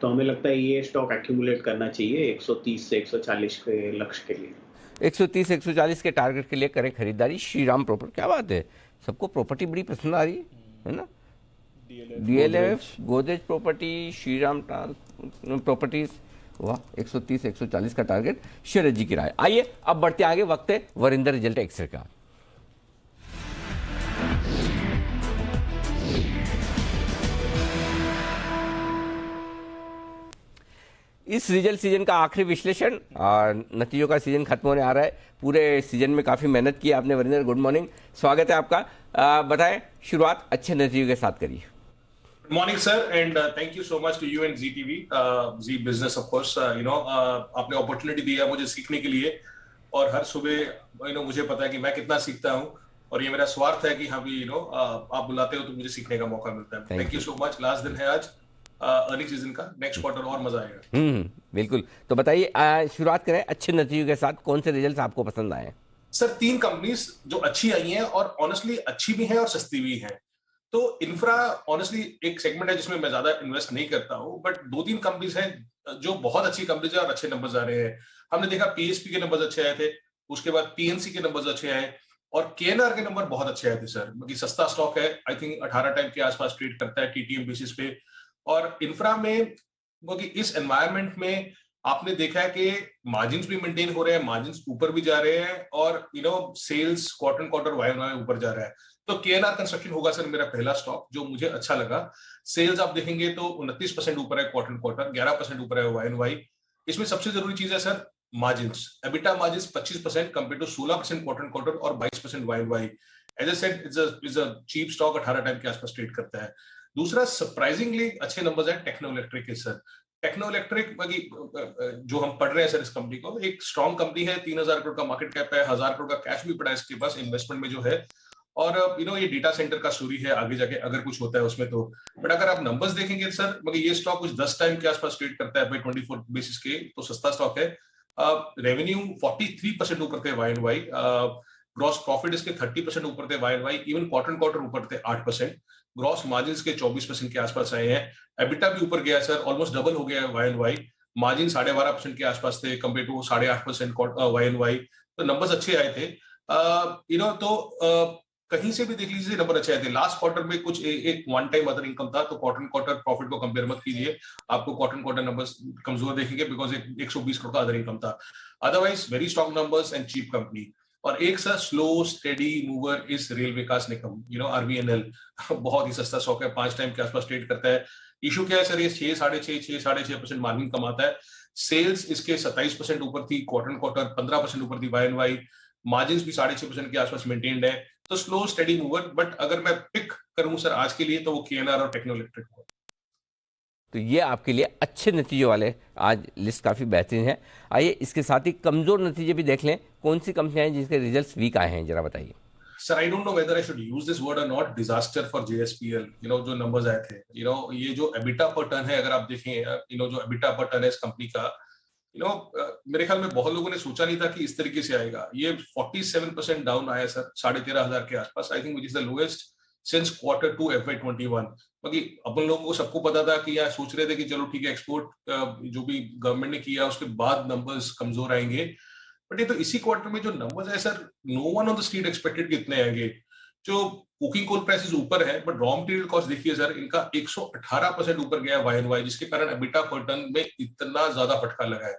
तो हमें लगता है ये स्टॉक एक्यूमुलेट करना चाहिए 130 से 140 के लक्ष्य के लिए। 130-140 के टारगेट के लिए करें खरीदारी। श्रीराम प्रॉपर्टी, क्या बात है, सबको प्रॉपर्टी बड़ी पसंद आ रही है ना। DLF, Godrej property, Shriram properties, वाह 130-140 का टारगेट। शरद जी की राय। आइए अब बढ़ते आगे, वक्त है वरिंदर रिजल्ट एक्सरे का। इस रिजल्ट सीजन का आखिरी विश्लेषण और नतीजों का सीजन खत्म होने आ रहा है। पूरे सीजन में काफ़ी मेहनत की आपने वरिंदर, गुड मॉर्निंग, स्वागत है आपका। बताएं, शुरुआत अच्छे नतीजों के साथ करिए। Good morning, sir, and thank you so much to you and ZTV, Z Business, of course. आपने अपॉर्चुनिटी दिया मुझे सीखने के लिए, और हर सुबह मुझे पता है कि मैं कितना सीखता हूँ, और ये मेरा स्वार्थ है कि हाँ भी आप बुलाते हो तो मुझे सीखने का मौका मिलता है। Thank you so much. Last दिन है आज अर्निंग सीजन का, नेक्स्ट क्वार्टर और मजा आएगा। बिल्कुल, तो बताइए, शुरुआत करें अच्छे नतीजों के साथ, कौन से रिजल्ट आपको पसंद आए? सर 3 कंपनीज जो अच्छी आई हैं, और ऑनेस्टली अच्छी भी हैं और सस्ती भी हैं। तो इंफ्रा ऑनेस्टली एक सेगमेंट है जिसमें मैं ज्यादा इन्वेस्ट नहीं करता हूँ, बट 2-3 कंपनीज हैं जो बहुत अच्छी कंपनीज है और अच्छे नंबर्स आ रहे हैं। हमने देखा पीएसपी के नंबर्स अच्छे आए थे, उसके बाद पीएनसी के नंबर्स अच्छे आए, और केएनआर के नंबर बहुत अच्छे आए थे सर। क्योंकि सस्ता स्टॉक है, आई थिंक 18 टाइम के आसपास ट्रेड करता है टीटीएम बेसिस पे। और इंफ्रा में क्योंकि इस एनवायरमेंट में आपने देखा है कि मार्जिन्स भी मेंटेन हो रहे हैं, मार्जिन्स ऊपर भी जा रहे हैं, और सेल्स क्वार्टर वाई ऊपर जा रहा है। तो केएनआर कंस्ट्रक्शन होगा सर मेरा पहला स्टॉक जो मुझे अच्छा लगा। सेल्स आप देखेंगे तो 29% ऊपर है क्वार्टर, 11% ऊपर है वाई। इसमें सबसे जरूरी चीज है sir margins, EBITDA margins 25% compare to 16% quarter और 22% Y. As I said, it's a cheap stock, 18 time के आसपास ट्रेड करता है। दूसरा सरप्राइजिंगली अच्छे नंबर्स है टेक्नो इलेक्ट्रिक के सर। टेक्नो इलेक्ट्रिक जो हम पढ़ रहे हैं सर, इस कंपनी को एक स्ट्रॉन्ग कंपनी है, 3000 करोड़ का मार्केट कैप है, 1000 करोड़ का कैश भी पड़ा है इसके पास इन्वेस्टमेंट में जो है, और ये डेटा सेंटर का स्टोरी है आगे जाके अगर कुछ होता है उसमें तो। बट अगर आप नंबर्स देखेंगे सर, मगर ये स्टॉक कुछ 10 टाइम के आसपास ट्रेड करता है 24 बेसिस के, तो सस्ता स्टॉक है। रेवेन्यू 43% ऊपर थे वाई, ग्रॉस प्रॉफिट इसके 30% ऊपर थे वाई, इवन क्वार्टर ऊपर थे 8%, ग्रॉस मार्जिन्स के 24% के आसपास आए हैं। एबिटा भी ऊपर गया सर, ऑलमोस्ट डबल हो गया है वाई। मार्जिन 12.5% के आसपास थे कंपेयर टू 8.5% वाई। तो नंबर्स अच्छे आए थे। तो कहीं से भी देख लीजिए नंबर अच्छे आए थे। लास्ट क्वार्टर में कुछ एक वन टाइम अदर इनकम था, तो क्वार्टर प्रॉफिट को कंपेयर मत कीजिए, आपको क्वार्टर नंबर्स कमजोर देखेंगे बिकॉज 120 करोड़ का अदर इनकम था। Otherwise very strong numbers and cheap company. और एक सर स्लो स्टेडी मूवर इस रेल विकास निगम, आरवीएनएल, बहुत ही सस्ता स्टॉक है, 5 टाइम के आसपास ट्रेड करता है। इशू क्या है सर, ये 6.5% मार्जिन कमाता है। सेल्स इसके 27% ऊपर थी क्वार्टर, 15% ऊपर थी वाई। मार्जिन्स भी 6.5% के आसपास मेंटेन्ड है। तो स्लो स्टेडी मूवर, बट अगर मैं पिक करूं सर आज के लिए तो वो केएनआर और टेक्नो इलेक्ट्रिक होगा। तो ये आपके लिए अच्छे नतीजे वाले आज लिस्ट काफ़ी बेहतरीन है। आइए इसके साथ ही कमजोर नतीजे भी देख लें, कौन सी कंपनियां हैं जिसके रिजल्ट्स वीक आए हैं, जरा बताइए। Sir I don't know whether I should use this word और नॉट, डिजास्टर फॉर जेएसपीएल। जो नंबर्स आए थे, ये जो एबिटा पर टन है, अगर आप देखें जो एबिटा पर टन है इस कंपनी का, मेरे ख्याल में बहुत लोगों ने सोचा नहीं था कि इस तरीके से आएगा। ये 47% डाउन आया सर, 13,500 के आसपास, I think which is the lowest since Q2 FY21। बाकी अपन लोगों को सबको पता था कि यार सोच रहे थे कि चलो ठीक है, एक्सपोर्ट जो भी गवर्नमेंट ने किया उसके बाद नंबर्स कमजोर आएंगे, बट ये तो इसी क्वार्टर में जो नंबर्स है sir, no one on the street expected कितने आएंगे। जो कुकिंग कोल प्राइसेस ऊपर है, बट रॉ मटेरियल कॉस्ट देखिए सर, इनका 118% ऊपर गया वाई, जिसके कारण एबिटा पर टन में इतना ज्यादा फटका लगा है।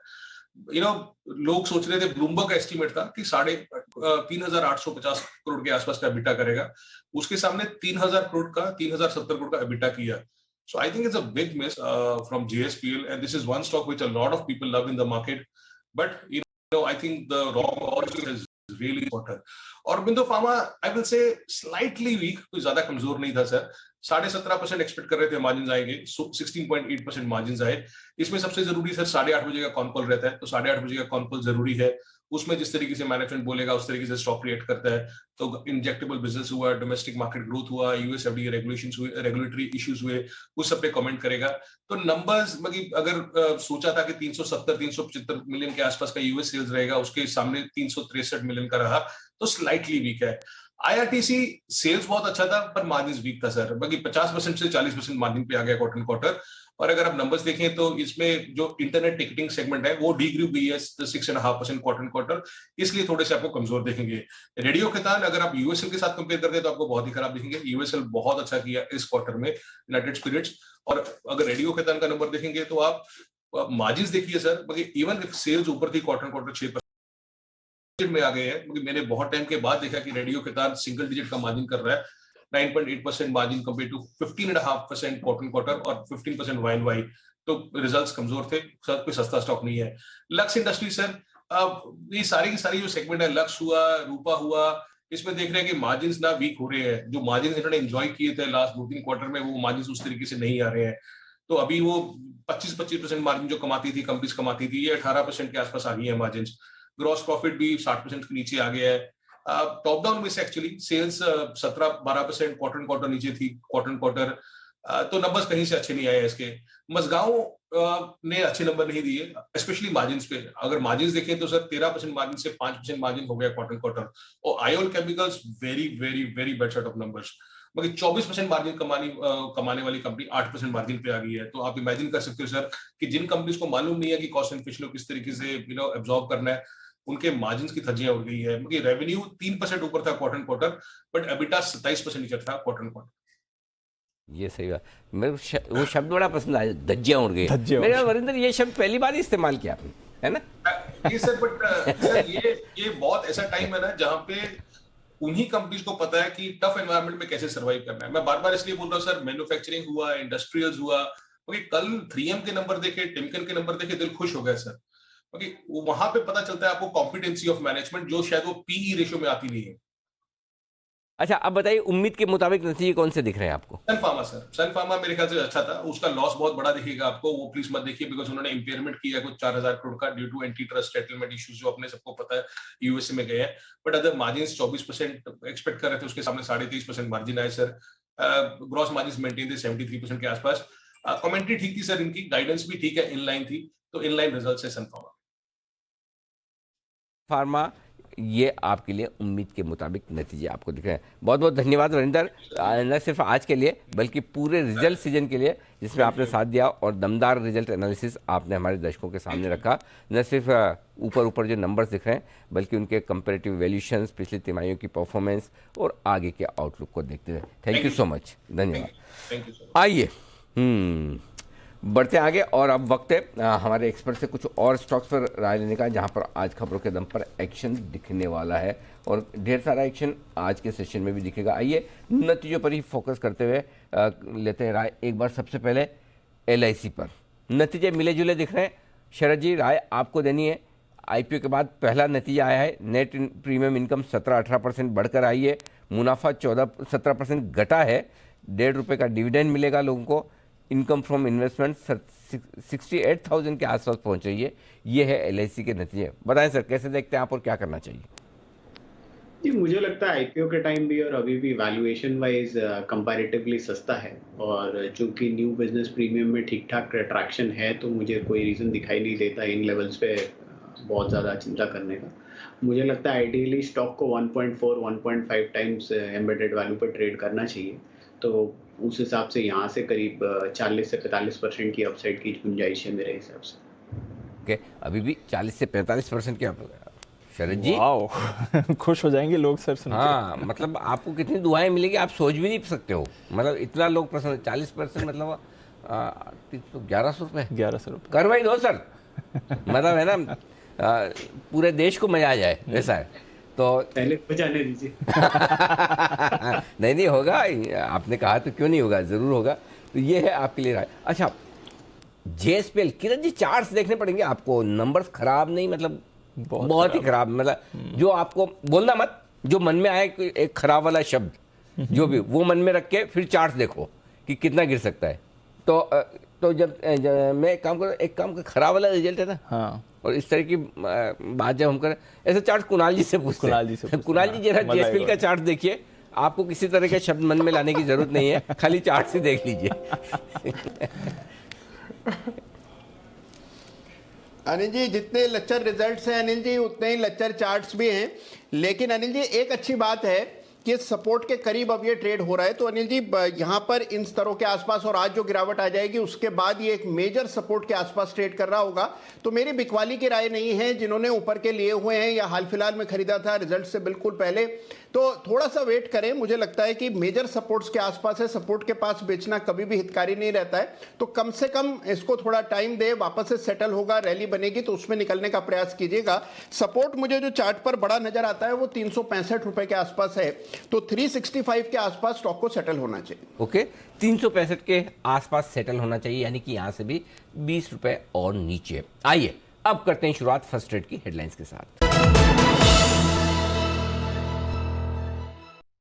लोग सोच रहे थे, ब्लूमबर्ग का एस्टीमेट था कि 3,850 करोड़ के आसपास का एबिटा करेगा, उसके सामने 3,070 करोड़ का एबिटा किया। So I think it's a big miss from JSPL, and this is one stock which a lot of people love in the market, but I think the raw material is really important. और Bindu pharma I will say slightly weak, कोई ज्यादा कमजोर नहीं था सर। 17.5% एक्सपेक्ट कर रहे थे मार्जिन आएंगे, 16.8% मार्जिन आए। इसमें सबसे जरूरी सर 8:30 बजे का कॉन कॉल रहता है, तो 8:30 बजे का कॉन कॉल जरूरी है। उसमें जिस तरीके से मैनेजमेंट बोलेगा उस तरीके से स्टॉक रिएक्ट करता है। तो इंजेक्टेबल बिजनेस हुआ, डोमेस्टिक मार्केट ग्रोथ हुआ, यूएस एफडीए रेगुलेशंस हुए, रेगुलेटरी इश्यूज हुए, उस सब पे कमेंट करेगा। तो नंबर्स अगर सोचा था कि 370-375 मिलियन के आसपास का यूएस सेल्स रहेगा, उसके सामने 363 मिलियन का रहा, तो स्लाइटली वीक है। आईआरटीसी सेल्स बहुत अच्छा था पर मार्जिन वीक था सर, बाकी 50% से 40% मार्जिन पे आ गया क्वार्टर। और अगर आप नंबर्स देखें तो इसमें जो इंटरनेट टिकटिंग सेगमेंट है वो डी ग्रू गई है 6.5% क्वार्टर, इसलिए थोड़े से आपको कमजोर देखेंगे। रेडियो खैतान अगर आप यूएसएल के साथ कंपेयर करते हैं तो आपको बहुत ही खराब दिखेंगे। यूएसएल बहुत अच्छा किया इस क्वार्टर में, यूनाइटेड स्पिरिट्स। और अगर रेडियो खैतान का नंबर देखेंगे तो आप मार्जिन देखिए सर, इवन सेल्स ऊपर थी क्वार्टर 6% में आ गए हैं। मैंने बहुत टाइम के बाद देखा कि रेडियो खैतान सिंगल डिजिट का मार्जिन कर रहा है, 9.8% मार्जिन कंपेयर टू 15.5% क्वार्टर और 15% वाई। तो रिजल्ट्स कमजोर थे, सर कोई सस्ता स्टॉक नहीं है। लक्स इंडस्ट्री सर, ये सारी की सारी जो सेगमेंट है, लक्स हुआ, रूपा हुआ, इसमें देख रहे हैं कि मार्जिन्स ना वीक हो रहे हैं। जो मार्जिन्स इन्होंने एंजॉय किए थे लास्ट 2-3 क्वार्टर में, वो मार्जिन्स उस तरीके से नहीं आ रहे हैं। तो अभी वो 25% मार्जिन जो कमाती थी, कंपनीज कमाती थी, ये 18% के आसपास आ गई है मार्जिन्स। ग्रॉस प्रॉफिट भी 60% के नीचे आ गया है। टॉप डाउन में से एक्चुअली सेल्स 17-12% क्वार्टर नीचे थी, क्वार्टर। तो नंबर्स कहीं से अच्छे नहीं आए इसके। मजगांव ने अच्छे नंबर नहीं दिए, स्पेशली मार्जिन्स पे। अगर मार्जिन्स देखें तो सर 13% मार्जिन से 5% मार्जिन हो गया क्वार्टर। और IOL chemicals very very very bad set of numbers. मगर 24% मार्जिन कमाने वाली कंपनी 8% मार्जिन पे आ गई है। तो आप इमेजिन कर सकते हो सर कि जिन कंपनीज को मालूम नहीं है कि कॉस्ट इन्फ्लेशन को किस तरीके से एब्जॉर्ब करना है, उनके मार्जिन्स की धज्जियां उड़ गई है। मगर रेवेन्यू 3% ऊपर था क्वार्टर, बट एबिटा 27% नीचे था क्वार्टर। ये सही बात, मेरे को वो शब्द बड़ा पसंद आया, धज्जियां उड़ गई। मेरा वरिंदर, ये शब्द पहली बार ही इस्तेमाल किया आपने, है ना? ये सर, बट सर ये बहुत ऐसा टाइम है ना जहां पे उन्हीं कंपनीज को पता है कि टफ एनवायरनमेंट में कैसे सर्वाइव करना है। मैं बार बार इसलिए बोल रहा हूँ सर, मैन्युफैक्चरिंग हुआ, इंडस्ट्रियल्स हुआ, क्योंकि कल 3M के नंबर देखे, टिमकन के नंबर देखे, दिल खुश हो गया सर, क्योंकि वहां पे पता चलता है आपको कॉम्पिटेंसी ऑफ मैनेजमेंट, जो शायद वो पीई रेशियो में आती नहीं है। अच्छा, अब बताइए, उम्मीद के मुताबिक नतीजे कौन से दिख रहे हैं आपको? सन फार्मा सर, सन फार्मा मेरे ख्याल से अच्छा था। उसका लॉस बहुत बड़ा दिखेगा आपको, वो प्लीज मत देखिए, बिकॉज उन्होंने इंपेयरमेंट किया कुछ 4000 करोड़ का due to anti trust settlement issues, जो अपने सबको पता है यूएसए में गए हैं। बट अदर मार्जिन्स 24% एक्सपेक्ट कर रहे थे, उसके सामने 23.5% मार्जिन आए सर। ग्रॉस मार्जिन मेंटेन थे 73% के आसपास। कमेंट्री ठीक थी सर, इनकी गाइडेंस भी ठीक है, इनलाइन थी, तो इनलाइन रिजल्ट है सन फार्मा। ये आपके लिए उम्मीद के मुताबिक नतीजे आपको दिख रहे हैं। बहुत बहुत धन्यवाद वरिंदर, न सिर्फ आज के लिए बल्कि पूरे रिजल्ट सीजन के लिए, जिसमें आपने साथ दिया और दमदार रिजल्ट एनालिसिस आपने हमारे दर्शकों के सामने रखा। न सिर्फ ऊपर जो नंबर्स दिख रहे हैं, बल्कि उनके कंपैरेटिव वैल्यूशंस, पिछली तिमाहियों की परफॉर्मेंस और आगे के आउटलुक को देखते हुए थैंक यू सो मच, धन्यवाद। आइए बढ़ते आगे, और अब वक्त है हमारे एक्सपर्ट से कुछ और स्टॉक्स पर राय लेने का, जहां पर आज खबरों के दम पर एक्शन दिखने वाला है और ढेर सारा एक्शन आज के सेशन में भी दिखेगा। आइए नतीजों पर ही फोकस करते हुए लेते हैं राय। एक बार सबसे पहले LIC पर नतीजे मिले जुले दिख रहे हैं। शरद जी, राय आपको देनी है। IPO के बाद पहला नतीजा आया है, नेट प्रीमियम इनकम 17-18% बढ़कर आई है, मुनाफा 17% घटा है, ₹1.5 का डिविडेंड मिलेगा लोगों को, इनकम फ्रॉम इन्वेस्टमेंट 68,000 के आसपास पहुंच रही है। ये है LIC के नतीजे। बताएं सर, कैसे देखते हैं आप और क्या करना चाहिए? जी, मुझे लगता है IPO के टाइम भी और अभी भी वैल्यूएशन वाइज कंपैरेटिवली सस्ता है, और चूंकि न्यू बिजनेस प्रीमियम में ठीक ठाक अट्रैक्शन है, तो मुझे कोई रीज़न दिखाई नहीं देता इन लेवल्स पे बहुत ज़्यादा चिंता करने का। मुझे लगता है आइडियली स्टॉक को 1.4-1.5 टाइम्स एम्बेडेड वैल्यू पर ट्रेड करना चाहिए। तो उस हिसाब से यहाँ से करीब 40 से 45% की अपसाइड की गुंजाइश है मेरे हिसाब से। ओके, अभी भी 40 से 45% की। शरद जी, खुश हो जाएंगे लोग सर सुन के। हाँ, मतलब आपको कितनी दुआएं मिलेगी आप सोच भी नहीं सकते हो। मतलब इतना लोग पसंद, 40% मतलब 1100 रुपये, 1100 रुपये करवाई दो सर। मतलब है ना, पूरे देश को मजा आ जाए, वैसा है। तो पहले जाने दीजिए। नहीं होगा, आपने कहा तो क्यों नहीं होगा, जरूर होगा। तो ये है आपके लिए राय। अच्छा, JSPL, किरण जी, चार्ट्स देखने पड़ेंगे आपको, नंबर्स खराब नहीं, मतलब बहुत ही खराब, मतलब जो आपको बोलना मत, जो मन में आए एक खराब वाला शब्द जो भी, वो मन में रख के फिर चार्ट्स देखो कि कितना गिर सकता है। तो जब मैं एक काम का खराब वाला रिजल्ट है ना, हाँ, और इस तरह की बात जब हम करें, ऐसे चार्ट कुणाल जी से पूछते हैं। कुणाल जी जरा JSPL का चार्ट देखिए, आपको किसी तरह के शब्द मन में लाने की जरूरत नहीं है, खाली चार्ट से देख लीजिए। अनिल जी, जितने लच्चर रिजल्ट्स हैं अनिल जी, उतने ही लच्चर चार्ट्स भी हैं। लेकिन अनिल जी, एक अच्छी बात है कि सपोर्ट के करीब अब ये ट्रेड हो रहा है। तो अनिल जी, यहाँ पर इन स्तरों के आसपास, और आज जो गिरावट आ जाएगी उसके बाद ये एक मेजर सपोर्ट के आसपास ट्रेड कर रहा होगा। तो मेरी बिकवाली की राय नहीं है, जिन्होंने ऊपर के लिए हुए हैं या हाल फिलहाल में खरीदा था रिजल्ट से बिल्कुल पहले, तो थोड़ा सा वेट करें, मुझे लगता है कि मेजर सपोर्ट्स के आसपास है, सपोर्ट के पास बेचना कभी भी हितकारी नहीं रहता है, तो कम से कम इसको थोड़ा टाइम दे, वापस से सेटल होगा, रैली बनेगी तो उसमें निकलने का प्रयास कीजिएगा। सपोर्ट मुझे जो चार्ट पर बड़ा नजर आता है वो 365 रुपए के आसपास है, तो 365 के आसपास स्टॉक को सेटल होना चाहिए। ओके, 365 के आसपास सेटल होना चाहिए, यानी कि यहां से भी 20 रुपए और नीचे। आइए अब करते हैं शुरुआत फर्स्ट ट्रेड की हेडलाइंस के साथ।